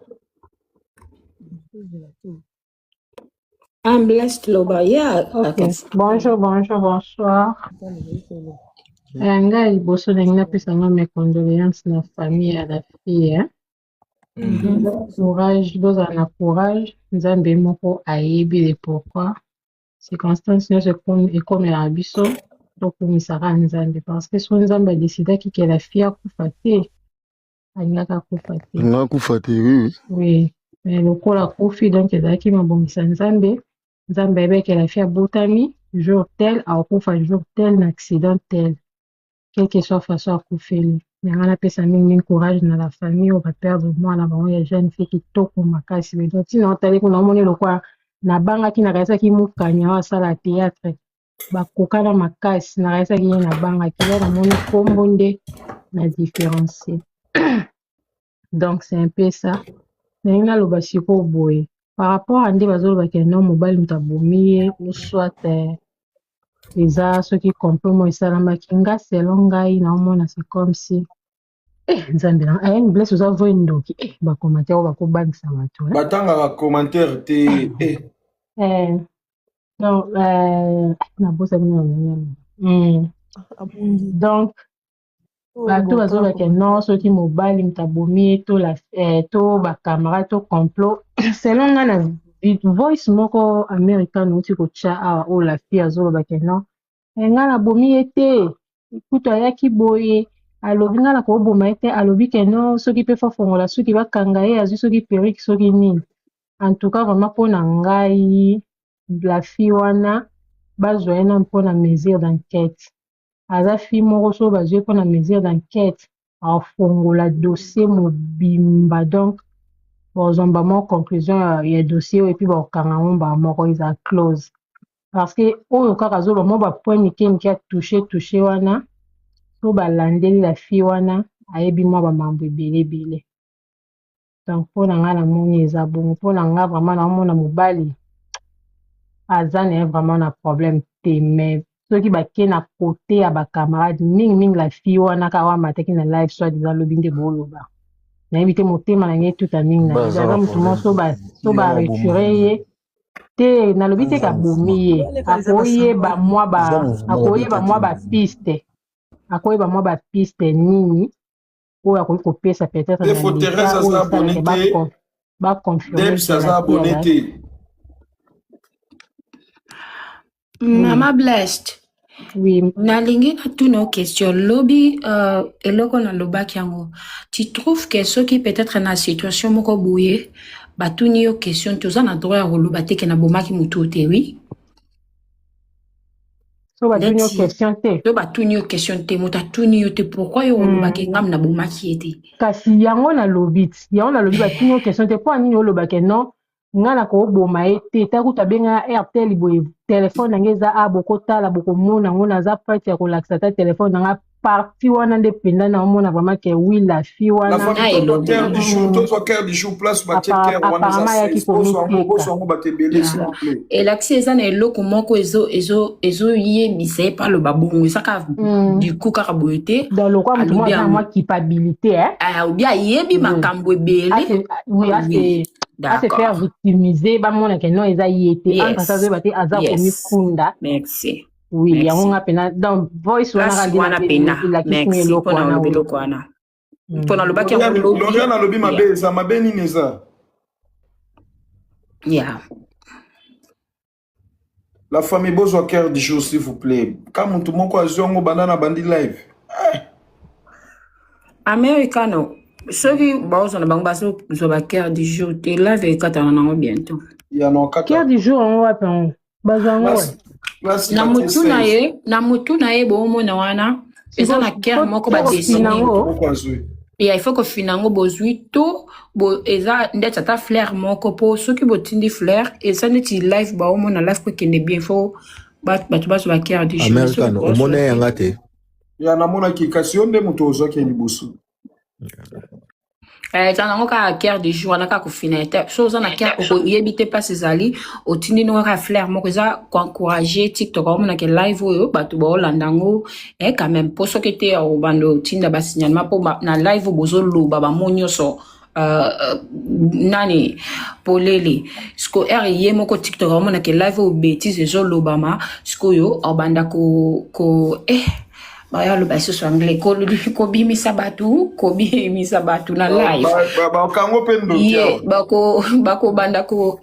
I'm blessed loba. Yeah. Okay. Bonsoir. Nga liboso na nga pesa nga mes condoléances na famille ya la fille. Courage, bozala na courage. Nzambe moko ayebi le pourquoi. Circonstance nyonso ekomela biso tokumisaka Nzambe parce que so Nzambe adecidaki ke la fille akufa te alingaka akufa te. Nga kufa te, oui. Oui. Mais lokola akufi donc ezalaki mabongisa Nzambe. Nzambe ayebaki la fille abotami jour tel akufa jour tel na accident tel. Quelle que soit façon akufeli. Nanga napesa mingi courage na la famille oyo baperdre mwana bango ya jeune fille kitoko makasi. Mais donc tina otali kuna omoni lokwa nabangaki nakaisaki mokanya oyo asala théâtre bakokana makasi nakaisaki ye nabangaki ye namoni kombo nde na différencier. Donc c'est un peu ça. Nalingi naloba sikoyo boye par rapport à nde bazolobaka no mobali moto abomi ye ou soit eza soki complot esalamaki nga selon ngai naomona c'est comme si Nzambe na ayeni blesse oza voi ndoki bakommentaire oyo bakobangisa bato Batanga commentaire te non nabosani donc bato bazolobaka non soki mobali moto abomi to bacamarade to complot selon nga na voice moko américaine outi kotya awa oyo la fille azolobaka non nga nabomi ye te kutu ayaki boye alobi nga na koboma ye te alobi ke non soki mpe fafongola soki bakanga ye azwi soki perike soki nini en tout cas vraiment mpona ngai la fille wana bazwa ye na mpona mesure d'enquête aza fille moko so bazwi mpona mesure d'enquête afongola dossier mobimba donc bozomba mo conclusion ya dossier oyo epuis bakokanga ngo mbala moko eza close parce que oyo kaka azoloba mo bapoint mike atouche wana so balandeli la fille wana ayebi mwa bamambo ebele donc mpona nga namoni eza bongo mpona nga vraiment naomona mobali aza na ye vraiment na problème te mais soki bake na kote ya bacamarade mingi la fille wana kaka wamataki na live soit eza lobi nde booloba nayebi te motema na ye tuta mingi na aza motu mo so bareture ye te nalobi te kabomi ye akoyeba mwa bapiste akoyeba mwa bapiste nini oyo akoki kopesa peut-être baconfirme Mama blessed. Oui. Nalingi na tuna question lobi eloko na lobaki yango. Tu trouves que ceux qui peut-être na situation moko boye batuni yo question toza na droit ya koloba te ke na bomaki mutu te oui? So batuni yo question te. So batuni yo question te muta tuni yo te pourquoi yo kolobaki ngam na bomaki ete. Kasi yango na lobi batuni yo question te po ani yo lobaki non nga na koboma ete takuta benga Airtel boye téléphone nanga eza bokotala bokomona ngo naza prête ya kolakisa ta téléphone nanga parti wana nde penda na omona vraiment que oui la fille wana la famille docteur du jour toi cœur du jour place batie cœur wana ça c'est boso ngo batebele s'il vous plaît et l'accès eza na eloko moko ezo yebisa pa lo babongo esaka du coup kaka boyete dans le quoi moi culpabilité ou bien yebi makambo ebele oui à se faire victimiser bamona ke non eza yete en bate aza komi kunda merci oui yango nga pena donc voice wana pena merci eloko wana pona lobaki ya Lorian alobi mabe eza mabe nini eza yeah la famille bozwa cœur du jour s'il vous plaît kama mtu moko azongo bandana bandi live americano soki baozana bango bazozwa bacœur du jour te live ekatana nango bientôt cœur du jour yango wapi yango bazango na mutu na ye boomona wana eza na cœur moko badesine ya il faut kofina yango bozwi to eza ndeti ata fleur moko mpo soki botindi fleur eza neti live baomona live po ekende bien fo bato bazwa bacœur du jour americano omona yanga te ya namonaki kasi yo nde moto ozwaki ya liboso Tanango ka guerre de jour, naka ko finite. So za na guerre ko yebite pas ezali, otindi no ka flair moko za ko encourager TikTok ko na ke live oyo batu ba olandango quand même poso kete o bando tinda ba signalement po na live bozo luba ba monyo so nani polele sko ye moko TikTok ko na ke live o bêtise zo lobama sko yo o banda ko Baya lo baso so anglais ko bimi sabatu na live ba kango pendo ye bako banda ko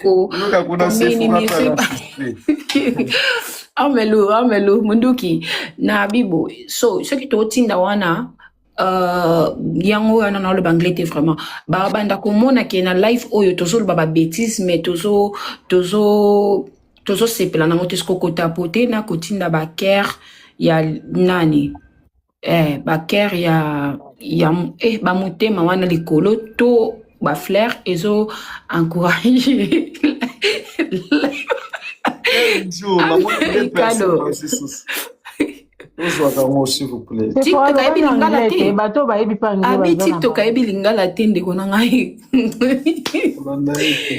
ko amelu munduki na bibo so ce qui to tinda wana yango wana na lo banglete vraiment ba banda ko mona ke na live oyo tozo ba bêtise mais tozo sepela na ngote sko ko tapoter na ko tinda ba ker ya nani baker ya ba mutema wana likolo to ba flair ezo encourager TikTok ayebi lingala te ndeko na ngai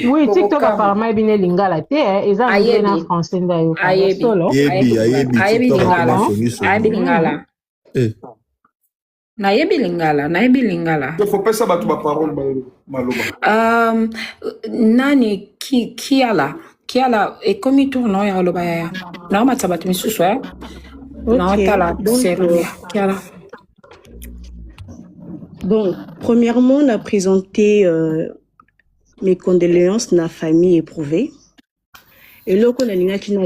oui TikTok apparemment ebi ne lingala te eza na français ndayo solo ayebi lingala nayebi lingala faut pas ça batu ba parole maloba nani kiala ekomi tourno ya loba ya na matsa batu misusu Bon, premièrement, on a présenté mes condoléances à la famille éprouvée. Et là,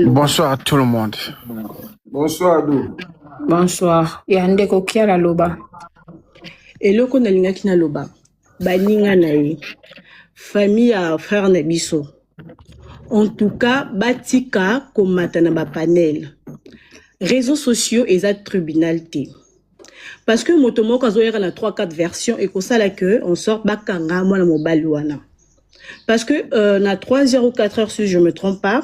bonsoir à tout le monde. Bonsoir Ado. Bonsoir. Yande ko kiala loba. Et là, on a l'ingaki na loba. Baninga nae. Famille à frère Nabiso. En tout cas, batika komata na ba panel. Réseaux sociaux et ça tribunal T. Parce que motomo kazo yera na 3-4 versions et que ça là que on sort bakanga moi na mobile wana. Parce que na 3 heures ou 4 heures si je me trompe pas,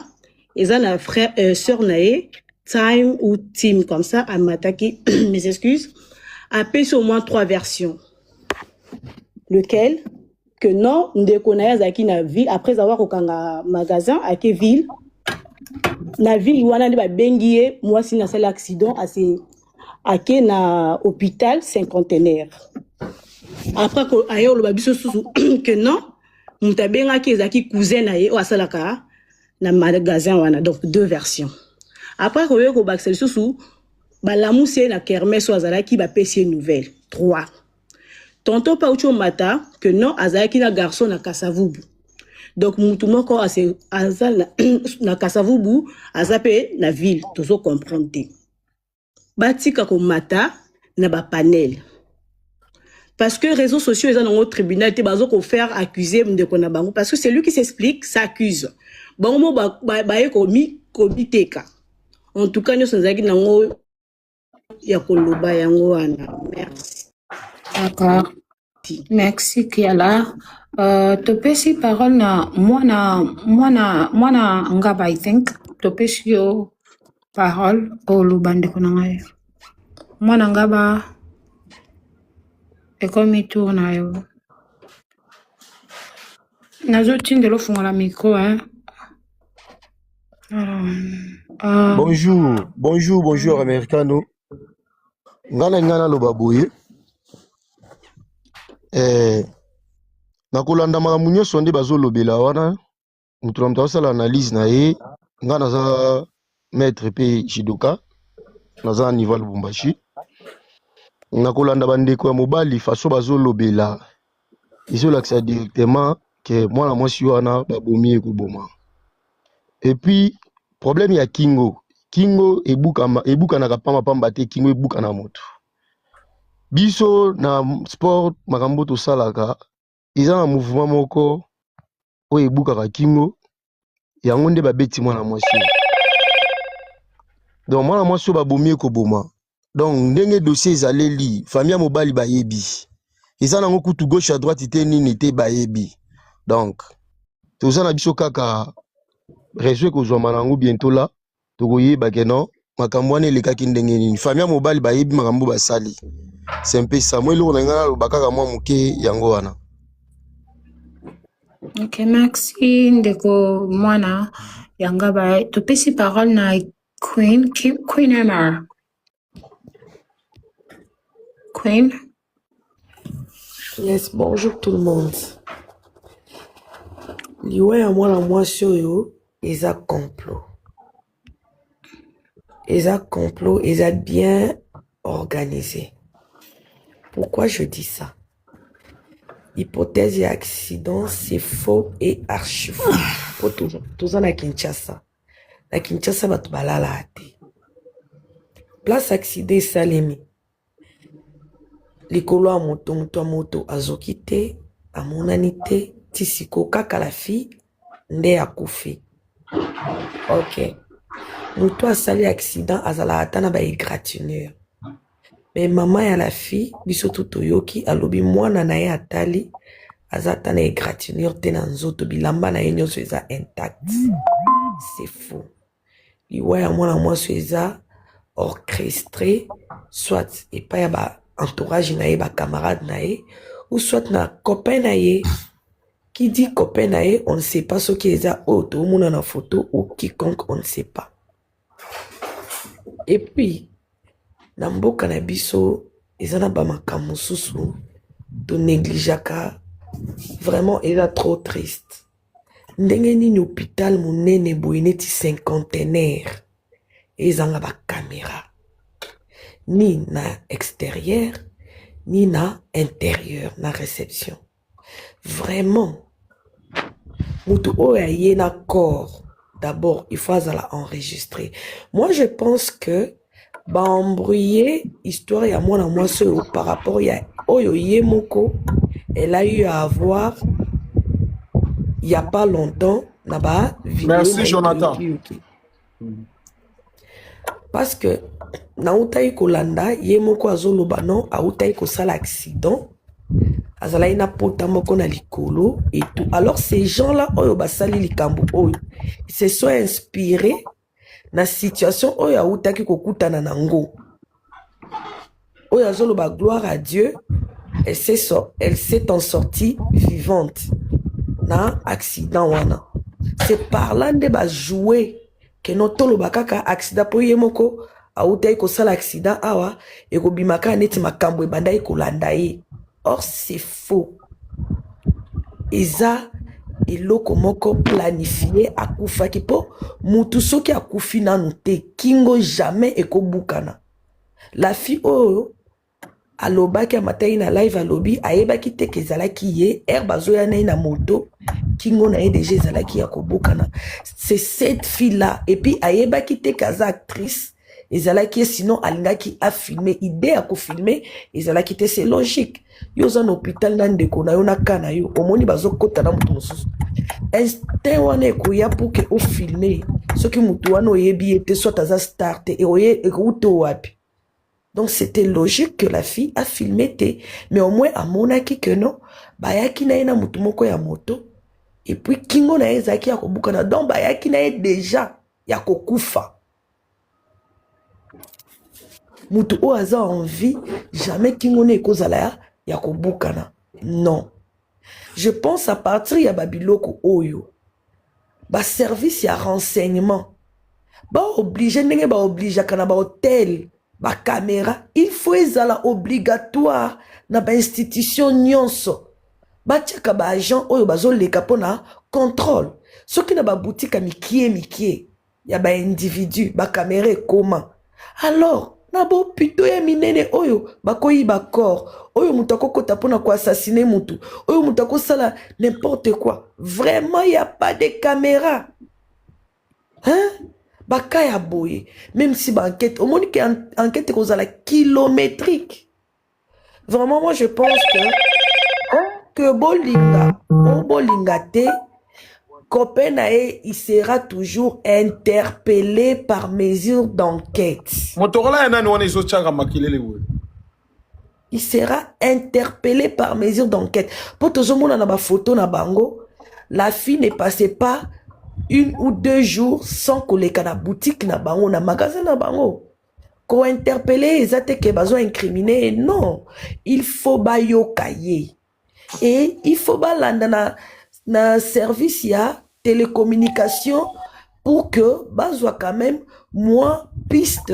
et ça na frère sœur nae time ou team comme ça à m'attaquer mes excuses. A payé au moins 3 versions. Lequel que non ndekonaya zaki na ville après avoir okanga magasin à quelle ville na ville wana de ba bengié moi si na sala accident assez ake na hôpital cinquantenaire après ko ayo lo babiso susu que non mutabenga ki ezaki cousin na ye o asalaka na magasin wana donc 2 versions après ko yo ko baxel susu balamuse na kermesse o azalaki ba pesi nouvelle 3 tonton Paucho Mata que non azalaki na garçon na Kasavubu. Donc mutu moko azala na Kasavubu azape na ville tozo comprendre. Batika ko Mata na ba panel. Parce que réseaux sociaux ils ont un tribunal te bazo ko faire accuser ndeko na bango parce que c'est lui qui s'explique s'accuse. Bango ba komi biteka. En tout cas nous sommes nango ya koloba yango wana. Merci. D'accord. Merci Kiala. Topesi parole na mwana ngaba I think. Topesi yo parole o lubande konangayo. Mwana ngaba ekomi tourna yo. Nazo tindelo fungola micro hein. Bonjour americano. Ngana lobaboye. Nakolanda makambo nyonso nde bazolobela wana mutu na mutu asala analyse na ye nga naza maître pe jidoka naza na niveau ya Lubumbashi nakolanda bandeko ya mobali faso bazolobela ezolakisa directement ke mwana mwasi wana babomi ekoboma et puis problème ya kingo ebukanaka pamba te kingo ebukana moto biso na sport makambo tosalaka eza na mouvement moko oyo ebukaka kingo yango nde babeti mwana mwasi donc mwana mwasi oyo babomi ekoboma donc ndenge dossier ezaleli famille ya mobali bayebi eza nango kutu gauche à droite te nini te bayebi donc toza na biso kaka réseau ekozwama nango bientôt la tokoyeba ke non makambo wana elekaki ndenge nini famille ya mobali bayebi makambo basali c'est un peu ça moi eloko na ngai naloba kaka mwa moke yango wana. Ok, merci ndeko mwana yanga ba topesi parole na Queen Emma. Queen. Yes, bonjour tout le monde. Liwe ya mwana mwasi oyo eza complot. Eza complot, eza bien organisé. Pourquoi je dis ça? Hypothèse et accident, c'est faux et archi faux. Pour toujours na Kinshasa. Na Kinshasa, batu balala ate. Place accident salemi. Likolo a moto azoki te, amonani te, tisiko kaka la fille, nde akufi. Ok. Moto asali accident, azala atana ba égratignure. Mais maman ya la fille, biso tutoyoki, alobi mwana na ye atali, azata na égratignure te na nzoto, bilamba na ye nyonso eza intact. C'est faux. Liwa ya mwana mwasi eza orchestré, soit epa ya ba entourage na ye, ba camarade na ye, ou soit na copain na ye. Qui dit copain na ye, on ne sait pas ce qui est ça, oh, tout le monde en a photo, ou quiconque, on ne sait pas. Et puis, na mboka na biso ezana ba makambo susu to négligeaka vraiment eza trop triste. Ndenge nini hôpital monene boye neti cinquantenaire ezanga ba caméra ni na extérieur ni na intérieur na réception. Vraiment mutu oya ye na corps d'abord il faut la enregistrer. Moi je pense que ba embrouiller histoire ya mwana mwasi par rapport ya oyo ye moko elle a eu à avoir il y a pas longtemps na ba vidéo. Merci Jonathan. Parce que na utai kolanda ye moko azoloba non a utai ko sala accident azala ina pota moko na likolo et tout. Alors ces gens là oyo basali likambo oyo ils se sont inspirés na situation oyo autaki kokutana nango oyo azoloba gloire à Dieu elle s'est en sortie vivante na accident wana. C'est parlant de ba jouer que notoloba kaka accident po ye moko autaki kosala accident awa e kobimaka neti makambo ebanda kolanda ye. Or c'est faux. Eza eloko moko planifié akufaki po mutu soki akufi nanu te kingo jamais ekobukana. La fille oyo alobaki amatai na live alobi ayebaki te kezalaki ye bazoya na na moto kingo na ye déjà ezalaki ya kobukana. C'est cette fille là et puis ayebaki te kaza actrice ezalaki sinon alingaki a filmer idée à ko filmer ezalaki te. C'est logique. Yo za na hôpital na ndeko na yo na kana yo omoni bazokota na mutu mosusu instinct wana ekoya pour que o filmer soki mutu wana oyebi ete soit aza star te ekouti wapi. Donc c'était logique que la fille a filmé te mais au moins amonaki que non bayaki na ye na mutu moko ya moto et puis kingo na ye ezalaki ya kobukana donc bayaki na ye déjà ya kokufa. Mutu o aza envie jamais kingo na ekozala ya kobukana. Non. Je pense à partir ya babiloko oyo ba service ya renseignement ba obligé ndenge ba obligé kana ba hôtel ba caméra il faut ezala obligatoire na ba institution nyonso ba tchaka ba agent oyo bazoleka pona contrôle soki na ba boutique mikie ya ba individu ba caméra comment alors na bo pito ya minene oyo bakoyi ba corps oyo mutu akokota pona ko assassiner mutu oyo mutu akosala n'importe quoi. Vraiment y a pas de caméra hein baka ya boye même si ba enquête au monde qui enquête kozala kilométrique. Vraiment moi je pense que bolinga te copain na ye, il sera toujours interpellé par mesure d'enquête. Il sera interpellé par mesure d'enquête. Pour tout le monde, on a ma photo na bango. La fille ne passait pas 1 ou 2 jours sans koleka na boutique na bango na magasin na bango. Ko interpeller ezate ke bazo incriminer non, il faut bayoka ye. Et il faut balanda na service ya télécommunication pour que bazwa quand même moins piste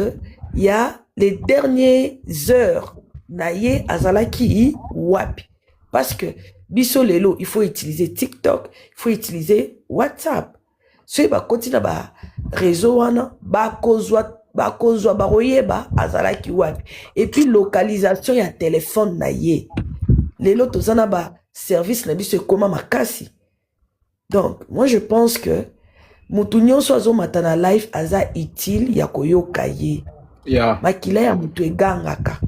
ya les dernières heures na ye azalaki wapi. Parce que biso lelo il faut utiliser TikTok, il faut utiliser WhatsApp. So ba continue ba réseau wana ba kozwa baroyeba azalaki wapi. Et puis localisation ya téléphone na ye. Lelo tozana ba service na biso koma makasi. Donc moi je pense que mutu nyonso azo matana live aza utile ya koyoka ye. Yeah. Makila ya mutu egangaka.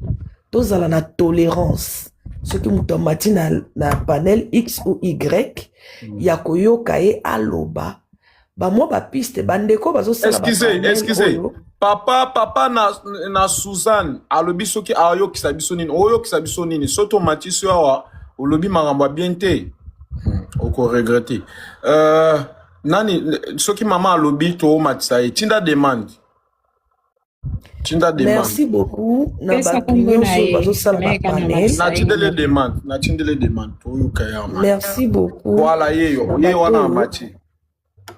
Tozala na tolérance. Ce qui mutu mati na panel X ou Y ya koyoka ye aloba. Ba moi ba piste bandeko bazo sala ba. Excusez. Papa na Suzanne alobi soki ayo kisabiso nini oyo kisabiso nini soto matiso awa olobi makambo bien te. Oko regretter. Nani soki mama alobi to matisa e tinda demande. Merci beaucoup. Na baklinyo so bazo sala ba panel. Na tindele demande. Oyo kayama. Merci beaucoup. Voilà yeyo wana mati.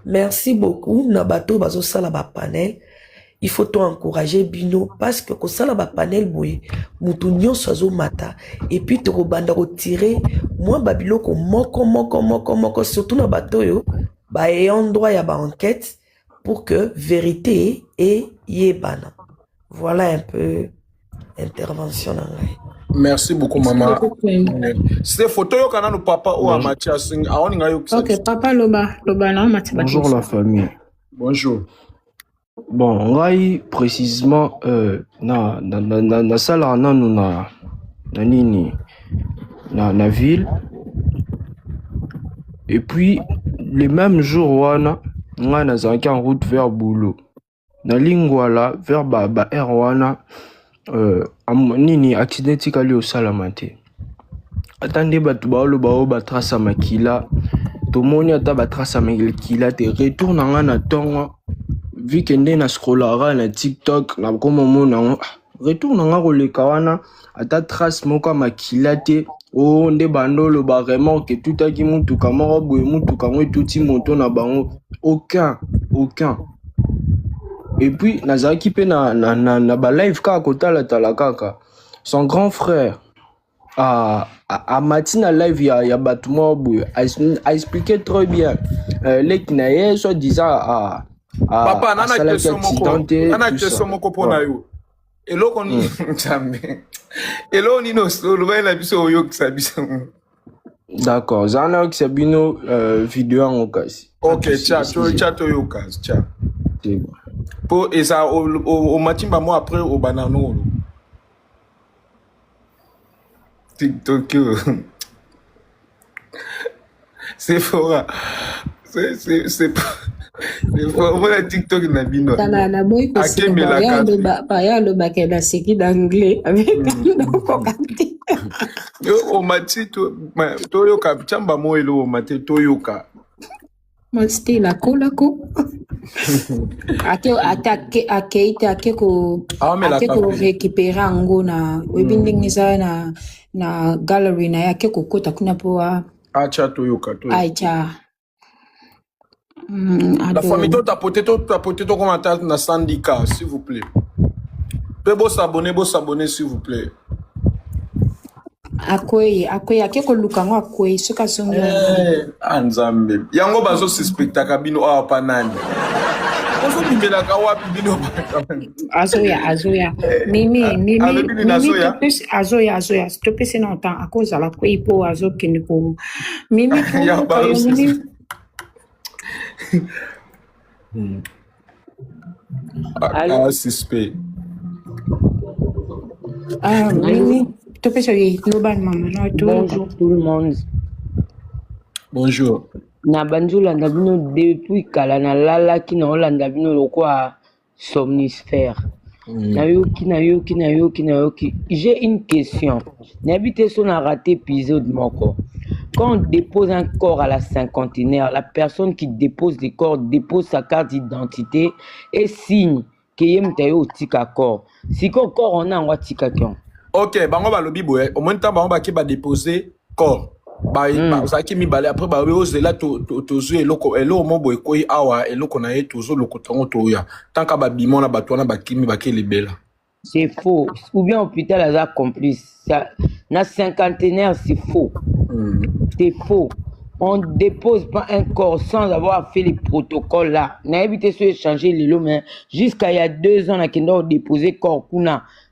Merci beaucoup. Na bato bazo sala ba panel. Il faut to encourager bino parce que ko sala ba panel boye mutu nyonso azo mata et puis to banda retirer moi babiloko moko surtout na bato yo ba ayant droit ya ba enquête pour que vérité et yebana. Voilà un peu intervention na ngai. Merci beaucoup maman. C'est photo yo kana no papa ou amati asing aoni ngayo kisa. OK, papa loba na mati. Bonjour la famille. Bonjour. Bon, ngai précisément na sala nanu na nini na ville. Et puis les mêmes jours wana ngai nazalaki en route vers boulot. Na lingwala vers ba erwana nini accidentikali osala te. Attendez batu baoloba o batrasa makila. Tomoni ata batrasa makila te retourne nga na tongo. Vu que nde na scrollara na TikTok na komo mona retourne nga koleka wana ata trace moko makila te o nde bandolo ba vraiment que tout aki mutuka moko boye mutuka ngo tuti moto na bango aucun. Et puis nazaki pe na ba live ka kotala tala kaka son grand frère a matina live ya batu mo boye a expliqué très bien les na ye soit disant Papa, nana question moko pona yo. Elo koni chambe. Elo ni no lo ba na biso yo kisabiso. D'accord, zana kisabino vidéo en okasi. OK, chat yo kasi, chat. C'est bon. Po esa o matimba mo après au banano. TikTok. C'est fort. C'est voilà TikTok na bino. Na boy ko se ba lo ba ke da seki d'anglais avec na ko kanti. Yo o mati to yo ka chamba mo elo o mati to yo ka. Mo style ko. Ake ko récupérer ngo na webinding za na gallery na yake ko kota kuna poa. Acha to yo ka to. Acha. La famille, tu as poté ton commentaire dans syndicat, s'il vous plaît. Vous s'abonner, s'il vous plaît. Akoye, akeko lukango akoye, soka songo. Anzambe. Yango bazo suspecta kabino a panani. Ozo bimela kawa bino. Azoya. Mimi, azoya. Stopé c'est longtemps à cause de la koye po azo keniko. Mimi. Suspect. Oui. Bonjour tout le monde. Bonjour. Na banzula ndabino depuis kala na lala ki na olanda bino lokwa somnifère. Na yoki. J'ai une question. N'habite son a raté épisode moko. quand on dépose un corps à la cinquantenaire, la personne qui dépose le corps dépose sa carte d'identité et signe que yemtayo tika corps. Si corps on a un tika kion. Ok, bango ba lobi boye. Au moins temps bango ba ki ba déposer corps. Ba ça qui mi balé après ba ose là to zo eloko mo boye koyi awa eloko na ye to zo loko tongo to ya. Tant ka ba bimona ba twana ba kimi ba ke libela. C'est faux. Ou bien hôpital a complice. Ça, na cinquantenaire, c'est faux. C'est faux. On ne dépose pas un corps sans avoir fait les protocoles là. On a évité de échanger les lots, mais jusqu'à il y a 2 ans, on a déposé corps.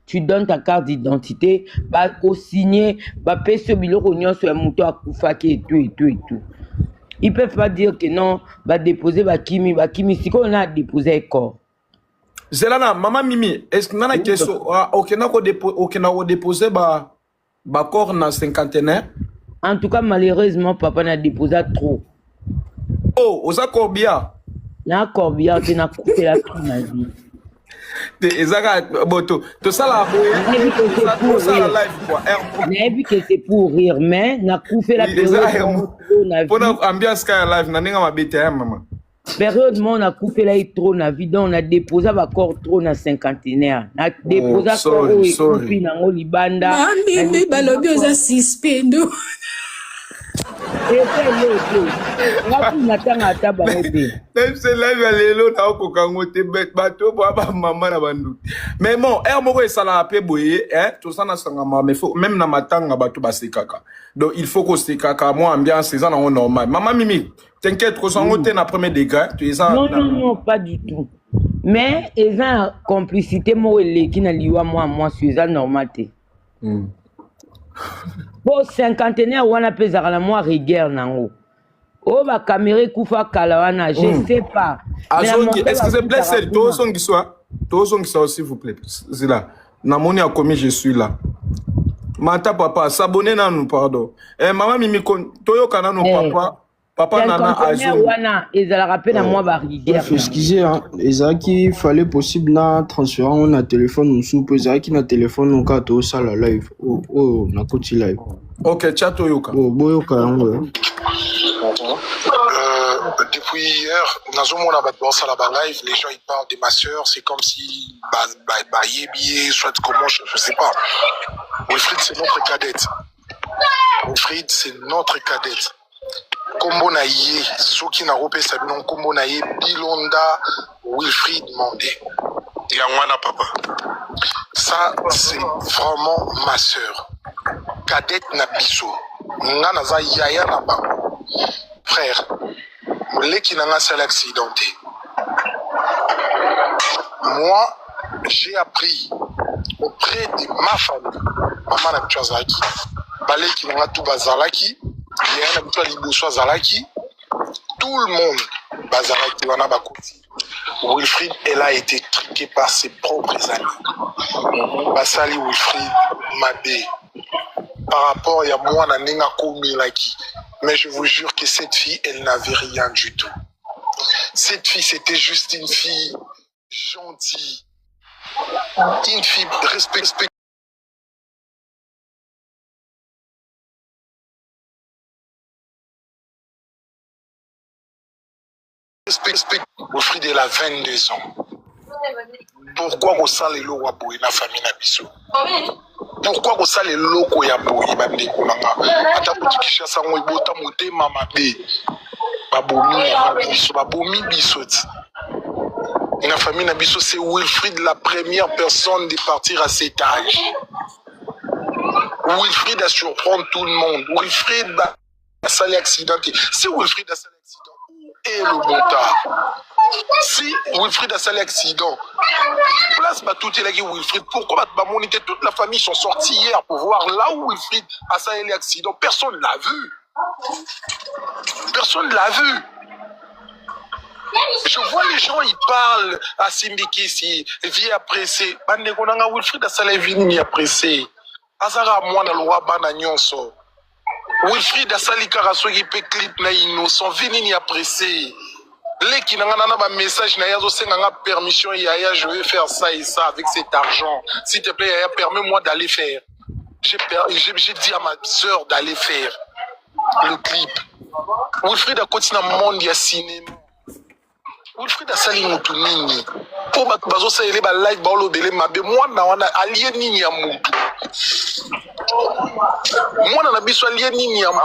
Tu donnes ta carte d'identité, bah, au signer, bah, payer ce billet sur un mouton à Koufaki et tout, et tout, et tout. Ils peuvent pas dire que non, bah, déposer, bah, Kimi, si on a déposé un corps. Zelana, maman Mimi, est-ce que nana question aucun déposé ba corps na cinquantenaire? En tout cas, malheureusement, papa n'a déposé trop. Oh, osa corbia. Na corbia, tu n'as coupé la toute ma vie. Ezaka boto, to ça la vu que c'est pour rire, mais n'a coupé la période. Pour ambiance ka live na ninga mabete maman. Période on a coupé là trop na vie donc on a déposé corps trop na cinquantenaire na déposé corps coupé na ngolibanda mami balobi oza suspendo même c'est là lelo na okokango te bet bato ba mama na bandu mais bon moko esala pe boye tout ça na sanga mais faut même na matanga bato basekaka donc il faut ko sekaka moi ambiance ça na normal maman Mimi t'inquiète qu'on s'en goûte na premier degré tu es ça non pas du tout mais ils ont complicité moi les qui na liwa moi suis ça normal te bon cinquantenaire wana pesa la moi rigueur nango oh ba caméra kufa kalawana je sais pas est-ce que c'est blessé to son qui s'il vous plaît c'est là na moni a commis je suis là mata papa s'abonner na nous pardon maman Mimi toyo kana no papa nana azou wana ezala rappel na moi ba rigueur excusez hein ezaki fallait possible na transférer on a téléphone musu po ezaki na téléphone on ka to sala live oh na koti live ok chato yoka boyoka yango depuis hier nazomona bato basala ba live les gens ils parlent de ma sœur c'est comme si yebiye soit comment je sais pas Wilfried c'est notre cadette Wilfried c'est notre cadette Kombo na ye soki na rope sabino kombo na ye Bilonda Wilfried Mandé Yangwana papa ça c'est vraiment ma sœur cadette na biso nga naza yaya na bango frère moleki na nga sala accidenté moi j'ai appris auprès de ma famille maman na biso azalaki baleki na nga tout bazalaki yaya na biso liboso azalaki tout le monde bazalaki wana bakoti Wilfried elle a été triquée par ses propres amis basali Wilfried Mabé par rapport à moi na nenga komilaki mais je vous jure que cette fille elle n'avait rien du tout cette fille c'était juste une fille gentille une fille respectueuse Wilfried elle a 22 ans. Pourquoi on sale le loko aboye na famille na biso? Pourquoi on sale le loko ya boye bande konanga? Ata kutikisha sango ibota motema mabe. Babomi biso ti. Na famille na biso c'est Wilfried la première personne de partir à cet âge. Wilfried a surprendre tout le monde. Wilfried a sale accidenté. C'est Wilfried a sale accident. Et le montard. Si Wilfried a sale accident, place tout est là Wilfried. Pourquoi toute la famille sont sortis hier pour voir là où Wilfried a sale accident? Personne l'a vu. Personne l'a vu. Je vois les gens, ils parlent à Simbiki ici, vie appréciée. Wilfried a sale vie appréciée. Azara moi na loi bana nyonso. Wilfried a sali karasogi pe clip na innocent vini ni apprécié. Les qui n'ont pas de message, n'a permission, Yaya, je vais faire ça et ça avec cet argent. S'il te plaît, Yaya, permets-moi d'aller faire. J'ai dit à ma soeur d'aller faire. le clip. Wilfried a continué à monde ya cinéma. Wilfried a sali mutu nini. Po bazo sa ele ba live ba olobele mabe mwana wana allié nini ya mutu. Mwana na biso allié nini ya mutu.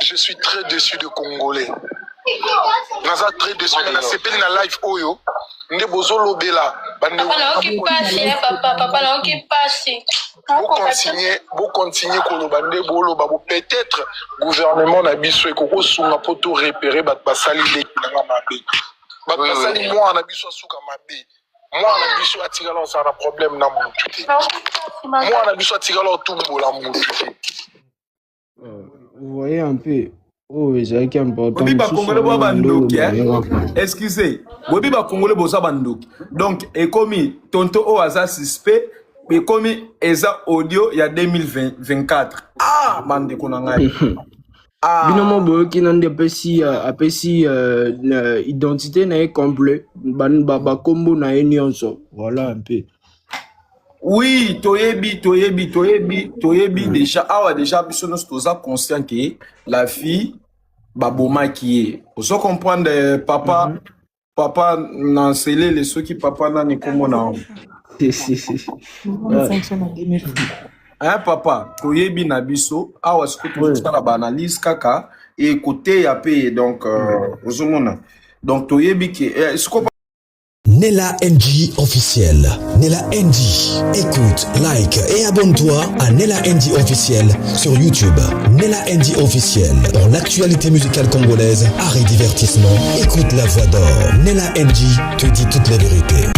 Je suis très déçu de Congolais. Naza très déçu na sepeli na live oyo. Nde bozo lobela. Papa na oki passe papa na oki passe. Vous continuez koloba nde boloba peut-être gouvernement na biso ekoko sunga po to repérer bat basali leki na mabe. Bat basali moi na biso suka mabe. Moi na biso atigala on a problème na mutu. Moi na biso atigala tumbo la mutu. Vous voyez un peu. Oh, c'est qui important. Obi ba Congolais bo bandoki excusez. Obi ba Congolais bo sa bandoki. Donc ekomi tonto o aza suspect mais comme eza audio il y a 2024. Ah bande ko na ngai. Ah binomo boyo ki nande apesi identité na complet ban baba kombo na nyonso. Voilà un peu. Oui, toyebi déjà awa déjà biso nous toza conscient que la fille baboma qui est. Pour ça comprendre papa nan scellé les ceux qui papa na ni komo na. Hein papa, toyebi na biso awa ce que tu la analyse kaka et côté ya paye donc ozomona. Donc toyebi que ce qu'on Nella NG officiel. Nella NG. Écoute, like et abonne-toi à Nella NG officiel sur YouTube. Nella NG officiel. Pour l'actualité musicale congolaise, art et divertissement, écoute la voix d'or. Nella NG te dit toutes les vérités.